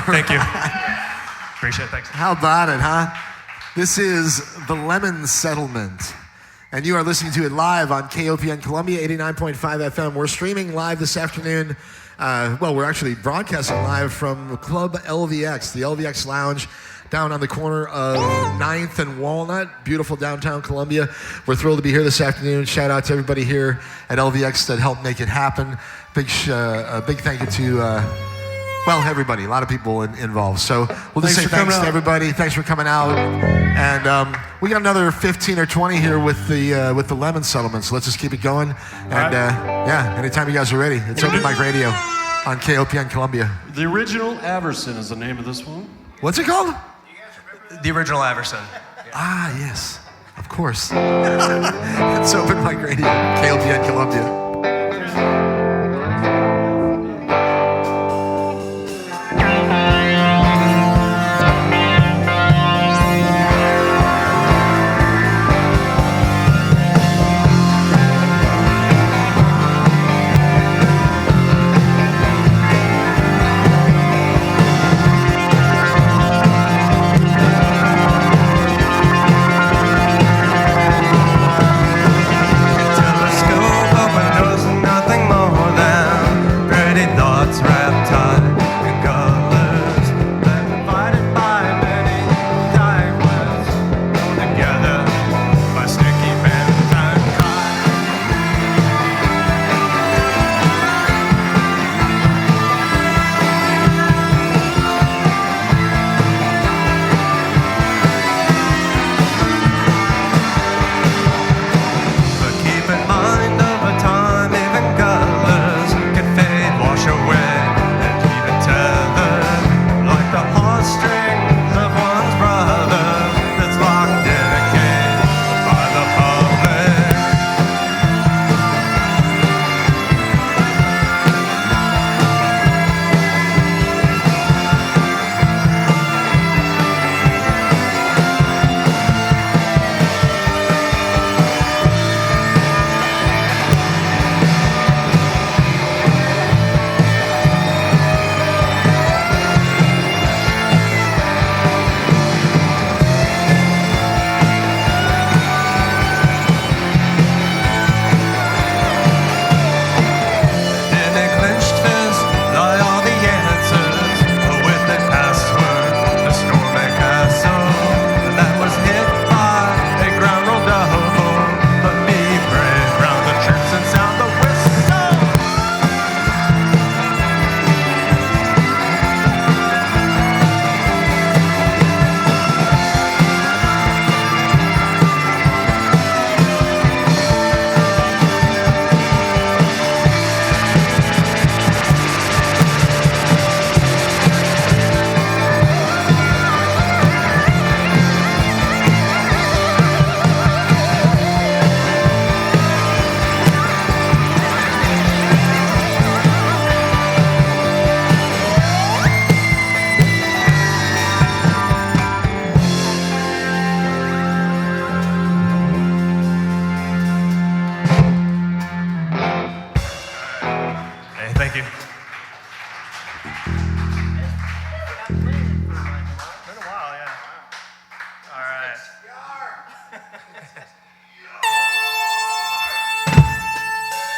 S2: Thank you. Appreciate it. Thanks.
S1: How about it, huh? This is The Lemon Settlement. And you are listening to it live on KOPN Columbia 89.5 FM. We're streaming live this afternoon. We're actually broadcasting live from Club LVX, the LVX Lounge down on the corner of 9th and Walnut, beautiful downtown Columbia. We're thrilled to be here this afternoon. Shout out to everybody here at LVX that helped make it happen. Big thank you to, everybody, a lot of people involved. So we'll just say thanks to everybody. Thanks for coming out. And we got another 15 or 20 here with the Lemon Settlement, so let's just keep it going. And anytime you guys are ready, it's Open Mic Radio on KOPN Columbia.
S4: The Original Averson is the name of this one.
S1: What's it called?
S2: The Original Averson.
S1: Ah, yes, of course. It's Open Mic Radio, KOPN Columbia.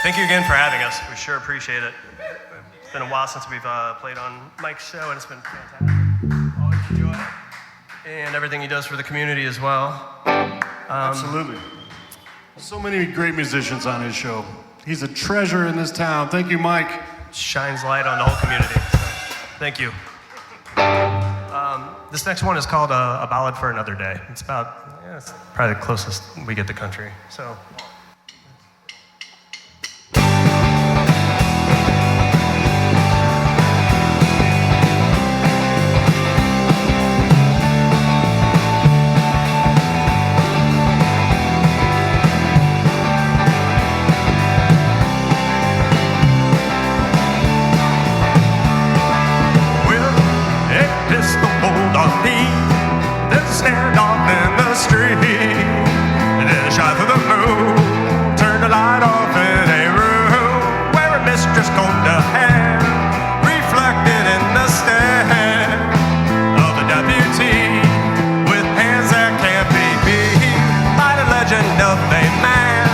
S2: Thank you again for having us. We sure appreciate it. It's been a while since we've played on Mike's show, and it's been fantastic. Always enjoy it. And everything he does for the community as well.
S4: Absolutely. So many great musicians on his show. He's a treasure in this town. Thank you, Mike.
S2: Shines light on the whole community. So, thank you. This next one is called A Ballad for Another Day. It's about, it's probably the closest we get to country. So.
S3: Stand off in the street, and then a shot through the moon. Turn the light off in a room where a mistress combed her hair, reflected in the stare of the deputy, with hands that can't be beat by the legend of a man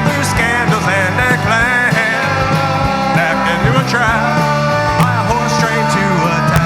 S3: through scandals and eclat, backed into a trap by a horse trained to attack.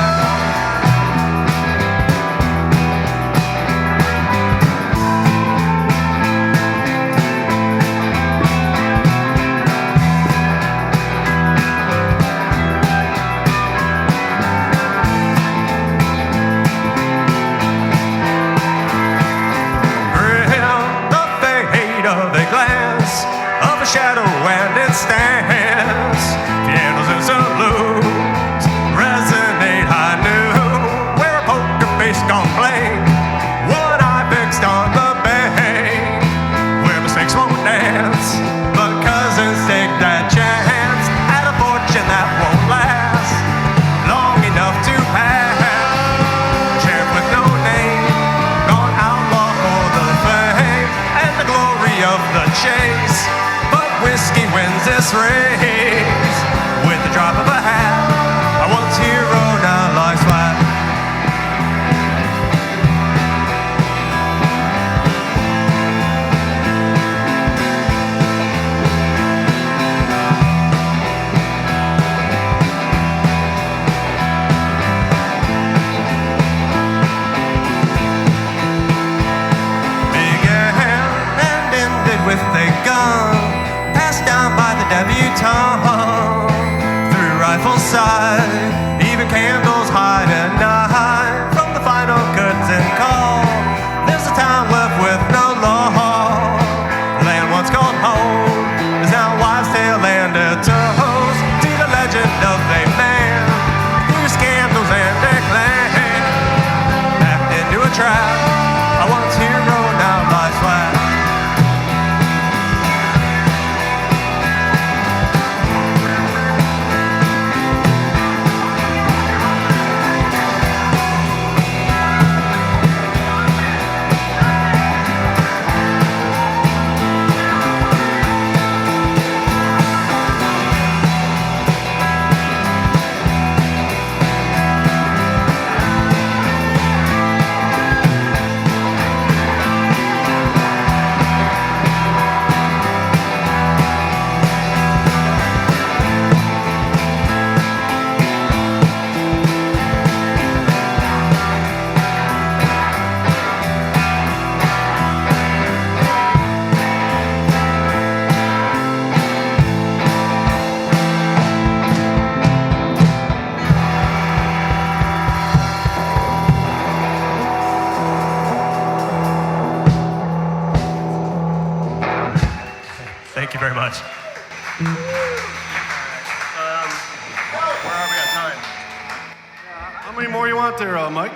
S4: many more you want there, Mike?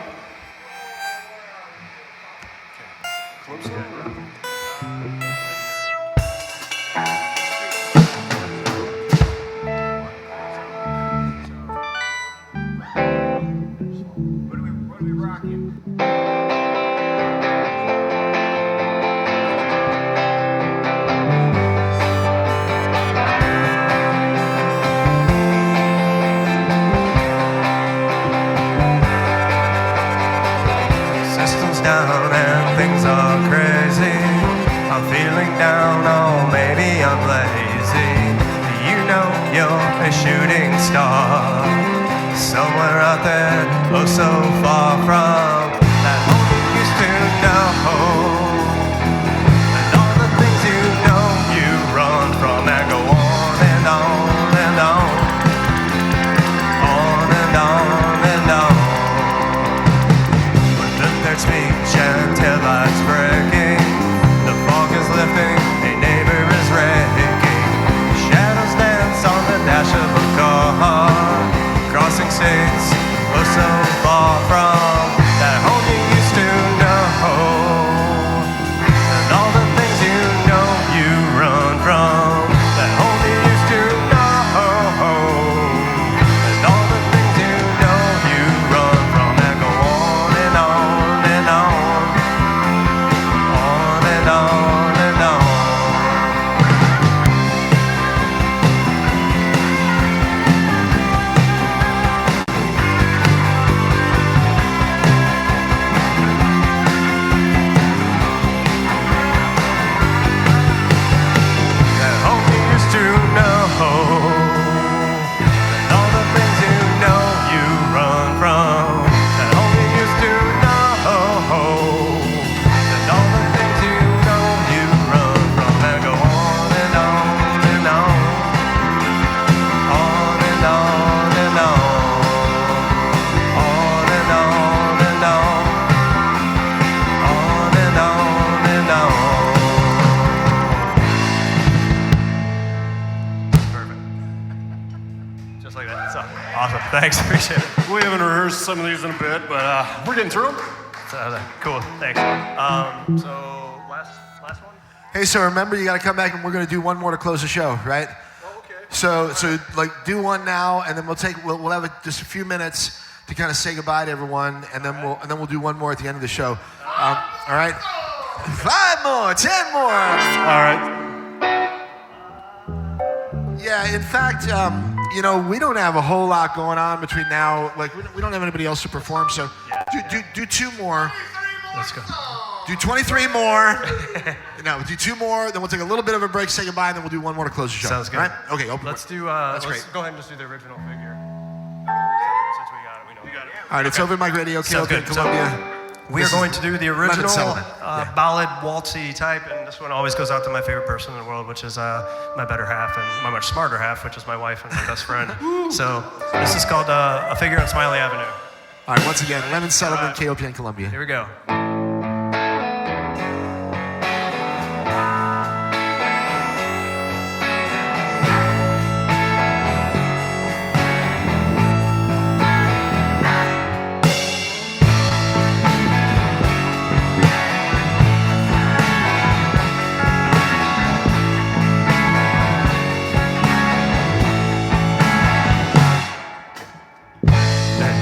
S4: Close guy.
S7: What are we rocking?
S3: System's down and things are crazy. I'm feeling down, oh maybe I'm lazy. You know you're a shooting star somewhere out there, oh so far from that home you used to know. And all the things you know you run from and go on and on and on. On and on and on. Their speech and taillights breaking. The fog is lifting, a neighbor is raking. Shadows dance on the dash of a car. Crossing states, oh so far from that home you used to know. And all the things you know you run from that home you used to know. And all the things you know you run from and go on and on and on. On and on and on. That home you used to know. And all the things you know you run from. That home you used to know. And all the things you know you run from. And go on and on and on. On and on and on. On and on and on. On and on and on.
S2: Just like that. So, awesome. Thanks. Appreciate it.
S4: We haven't rehearsed some of these in a bit, but we're getting through them.
S2: Cool. Thanks. So, last one?
S1: Hey, so remember, you got to come back, and we're going to do one more to close the show, right?
S2: Oh, okay.
S1: So like do one now, and then we'll have just a few minutes to kind of say goodbye to everyone, and then we'll do one more at the end of the show. All right. 5 more, 10 more.
S4: All right.
S1: Yeah, in fact, we don't have a whole lot going on between now. Like, we don't have anybody else to perform, so do 2 more.
S2: Let's go.
S1: Do 23 more. No, do 2 more, then we'll take a little bit of a break, say goodbye, and then we'll do one more to close the show.
S2: Sounds good.
S1: All right? Okay, open.
S2: Let's do.
S1: That's
S2: let's
S1: great.
S2: go ahead and just do the original figure. Since we got it, we know. You got it.
S1: All right, it's Open Mic Radio,
S2: Sounds
S1: KLP
S2: good.
S1: Columbia.
S2: We are going to do the
S1: Lemon
S2: original
S1: Sullivan.
S2: ballad waltzy type, and this one always goes out to my favorite person in the world, which is my better half and my much smarter half, which is my wife and my best friend. So this is called A Figure on Smiley Avenue.
S1: All right, once again, Lemon Sullivan, KOPN Columbia.
S2: Here we go.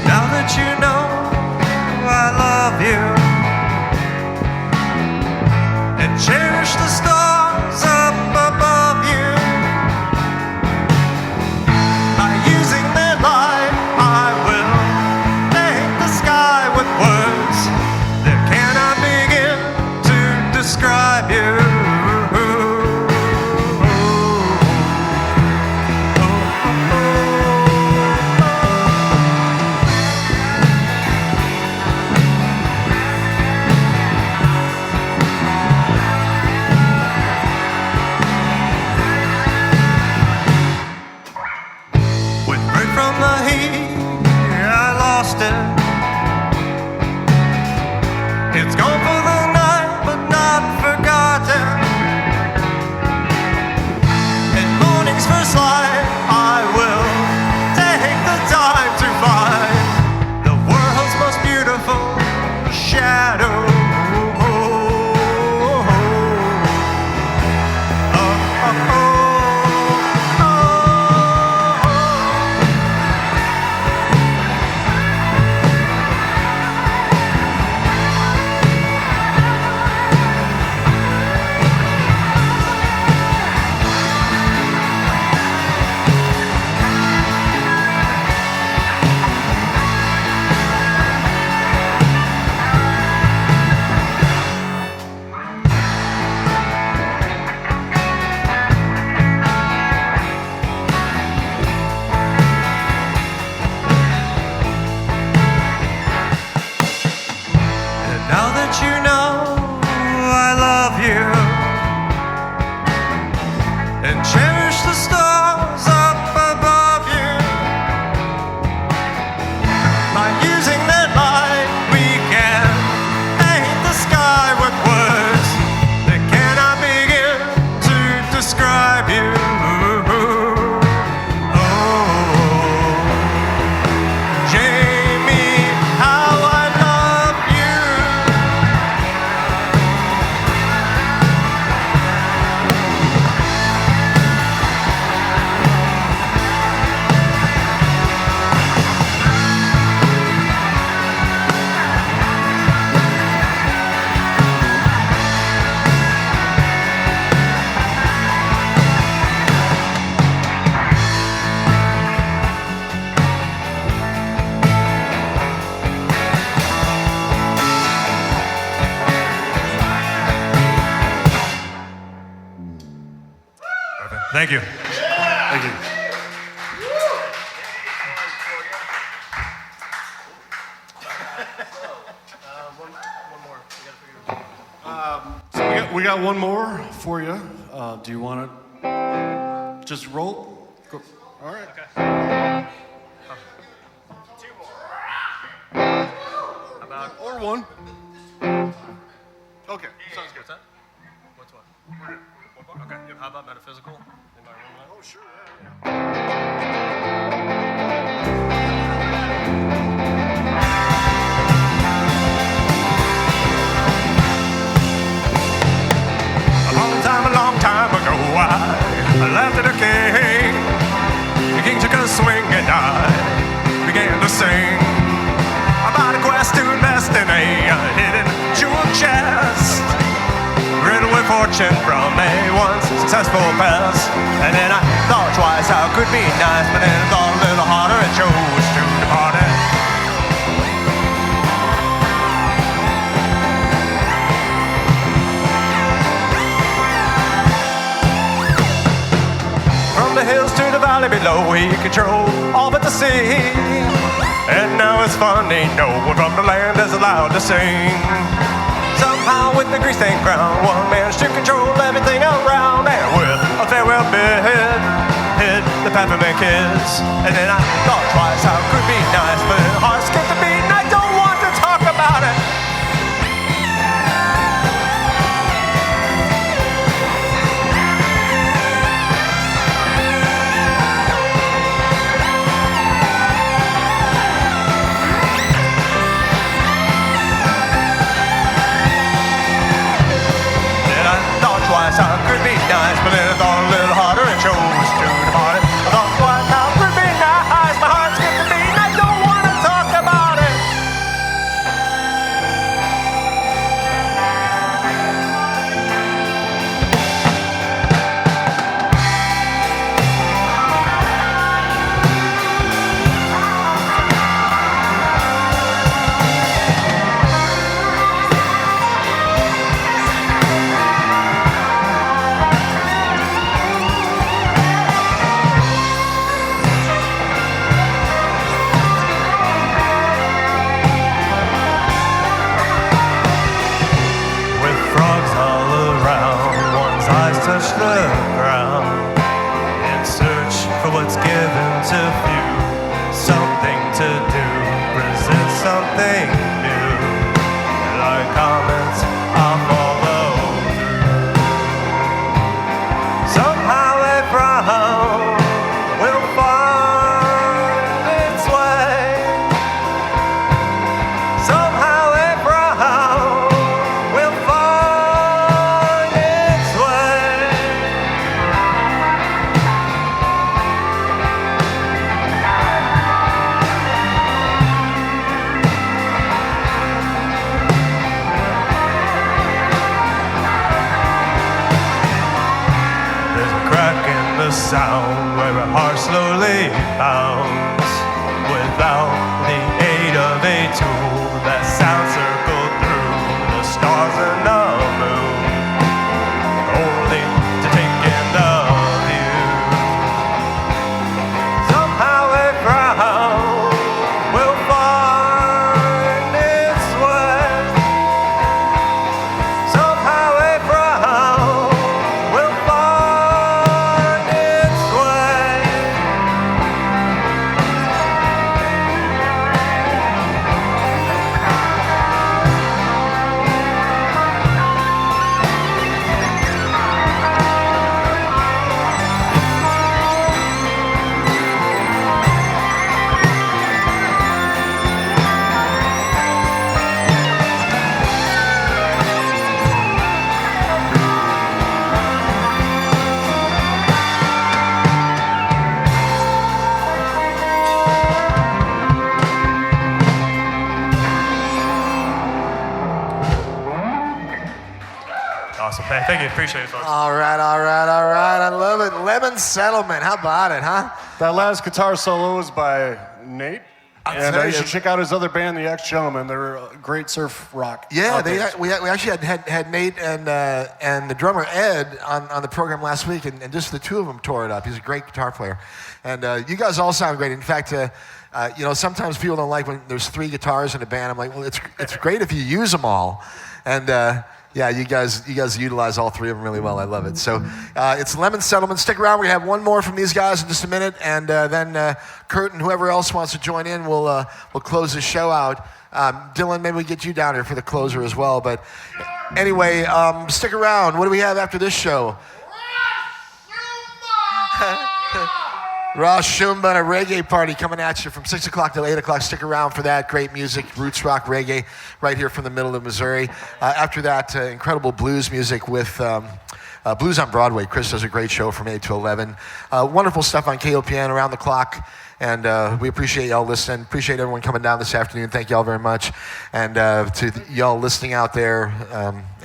S3: Now that you know I love you and cherish the stars up above you, by using their light I will paint the sky with words that cannot begin to describe you. From the heat, I lost it. It's gone for the night, but not forgotten. In morning's first light, I will take the time to find the words
S4: Thank you. Thank you. So we got one more for you. Do you want to just roll? Go. All right.
S2: Okay. Two more. About
S4: Or one.
S2: okay. Sounds good. What's that? What's what? One more? Okay. How about metaphysical? Anybody remember that?
S4: Oh, sure.
S3: A long time ago, I laughed at a king. The king took a swing and I began to sing about a quest to invest in a hidden jewel chest, riddled with fortune from a once successful past. And then I thought twice how it could be nice, but then I thought a little harder and chose to depart it. From the hills to the valley below, we control all but the sea. And now it's funny, no one from the land is allowed to sing. Somehow with the grease-stained crown, one managed to control everything around. And with a farewell bid, hid the peppermint kids. And then I thought twice how it could be nice, but heart skipped a beat and I don't want to talk about it. How it could be nice, but then I thought a little harder and chose to depart it. I thought twice how it could be nice, my heart skipped a beat and I don't want to talk about it. Touch the ground in search for what's given to few. Something to do, present something new. Like comments, I'll follow through. Somehow a frown will find its way. Somehow a frown will find its way. Sound where a heart slowly pounds without the aid of a tool. That sound circled through the stars and the moon, only to take in the view. Somehow a frown will find its way. Somehow a frown will find its way. Awesome. Thank you. Appreciate it, folks.
S1: All right. I love it. Lemon Settlement. How about it, huh?
S4: That last guitar solo was by Nate. And you should check out his other band, the Ex-Gentlemen. They're a great surf rock.
S1: Yeah,
S4: outfits.
S1: we actually had Nate and the drummer Ed on the program last week, and just the two of them tore it up. He's a great guitar player, and you guys all sound great. In fact, sometimes people don't like when there's 3 guitars in a band. I'm like, well, it's great if you use them all, and yeah, you guys utilize all 3 of them really well. I love it. So it's Lemon Settlement. Stick around. We're going to have one more from these guys in just a minute, and then Kurt and whoever else wants to join in, we'll close the show out. Dylan, maybe we get you down here for the closer as well. But anyway, stick around. What do we have after this show? Ross Shumba and a reggae party coming at you from 6 o'clock till 8 o'clock. Stick around for that. Great music, roots rock reggae, right here from the middle of Missouri. After that, incredible blues music with Blues on Broadway. Chris does a great show from 8 to 11. Wonderful stuff on KOPN around the clock. And we appreciate y'all listening. Appreciate everyone coming down this afternoon. Thank y'all very much. And to y'all listening out there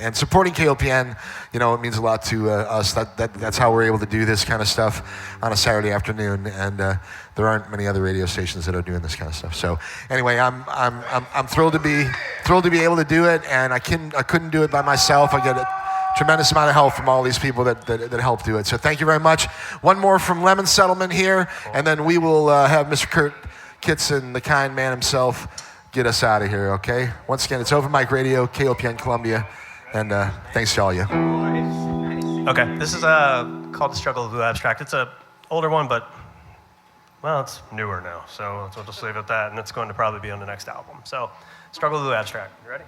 S1: and supporting KOPN, it means a lot to us. That's how we're able to do this kind of stuff on a Saturday afternoon. And there aren't many other radio stations that are doing this kind of stuff. So anyway, I'm thrilled to be able to do it. And I couldn't do it by myself. I get a tremendous amount of help from all these people that help do it. So thank you very much. One more from Lemon Settlement here, and then we will have Mr. Kurt Kitson, the kind man himself, get us out of here, okay? Once again, it's Over Mike Radio, KOPN Columbia, and thanks to all you.
S2: Okay, this is called The Struggle of Blue Abstract. It's a older one, but, well, it's newer now, so we'll just leave it at that, and it's going to probably be on the next album. So, Struggle of Blue Abstract. You ready?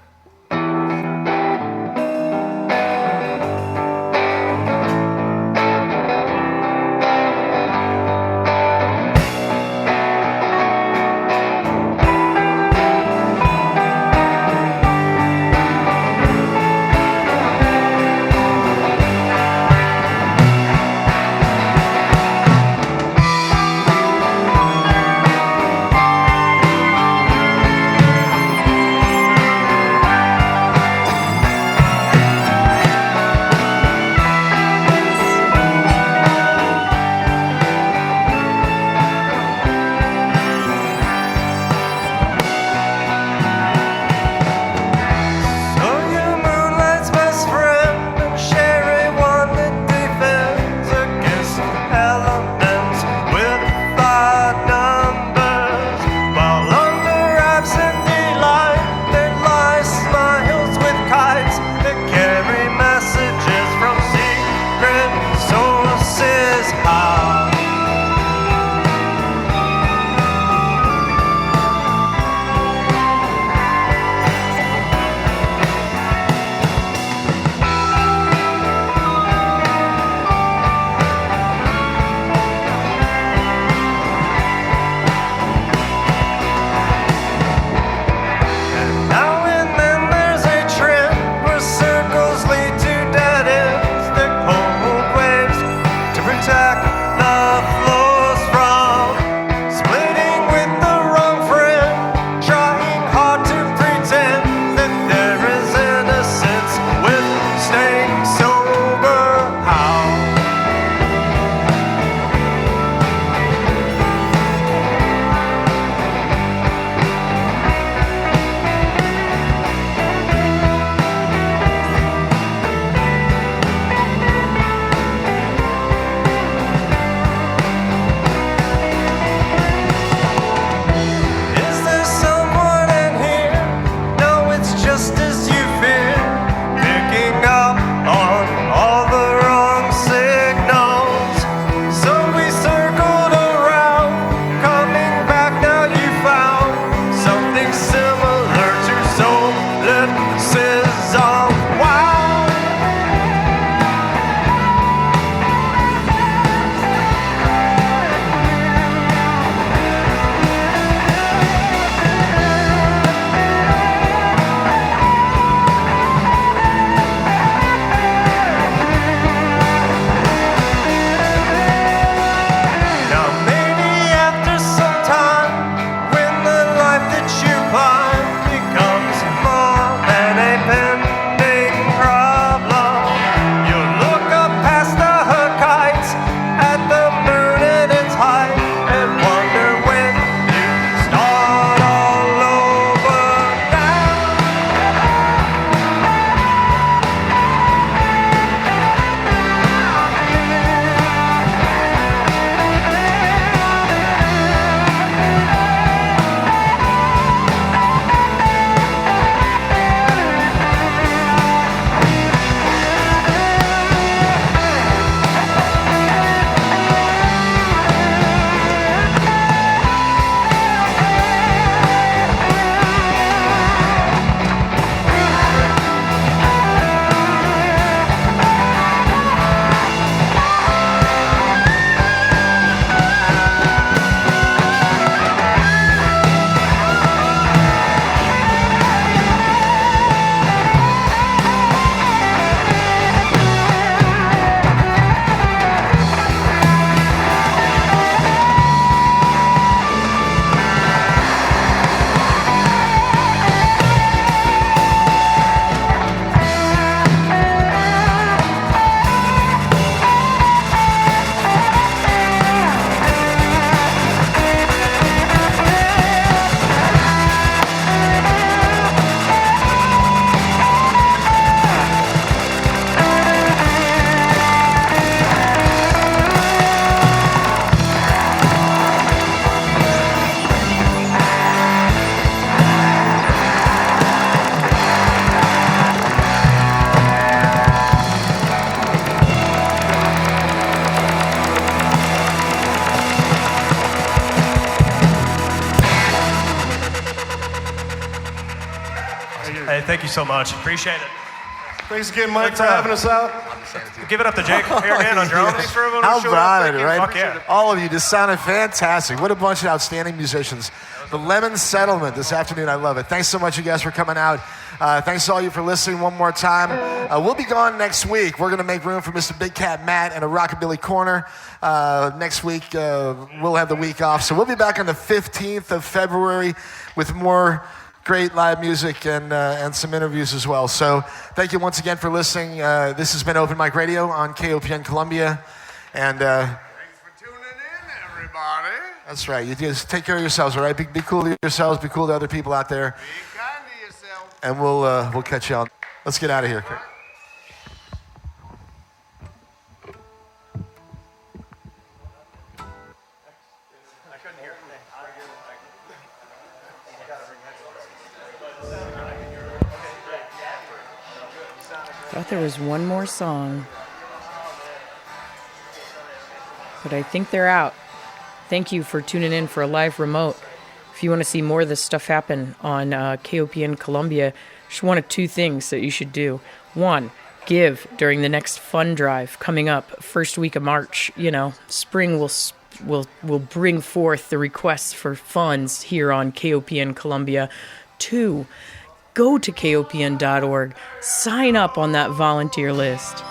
S2: Hey, thank you so much. Appreciate it.
S4: Thanks again, Mike, for having us out.
S2: Give it up to Jake here again on drums. Thanks for everyone
S1: How
S2: who showed up.
S1: about it,
S2: Thank you.
S1: right?
S2: Fuck yeah.
S1: All of you just sounded fantastic. What a bunch of outstanding musicians. The Lemon Settlement this afternoon. I love it. Thanks so much, you guys, for coming out. Thanks to all you for listening one more time. We'll be gone next week. We're going to make room for Mr. Big Cat Matt and a Rockabilly Corner. Next week, we'll have the week off. So we'll be back on the 15th of February with more great live music and some interviews as well. So thank you once again for listening. This has been Open Mic Radio on KOPN Columbia. And
S10: Thanks for tuning in, everybody.
S1: that's right. You just take care of yourselves, all right? Be cool to yourselves. Be cool to other people out there.
S10: Be kind to yourself.
S1: And we'll catch you on. Let's get out of here.
S12: Thought there was one more song, but I think they're out. Thank you for tuning in for a live remote. If you want to see more of this stuff happen on KOPN Columbia, there's one of two things that you should do. One, give during the next fund drive coming up first week of March. You know, spring will bring forth the requests for funds here on KOPN Columbia. Two, go to kopn.org, sign up on that volunteer list.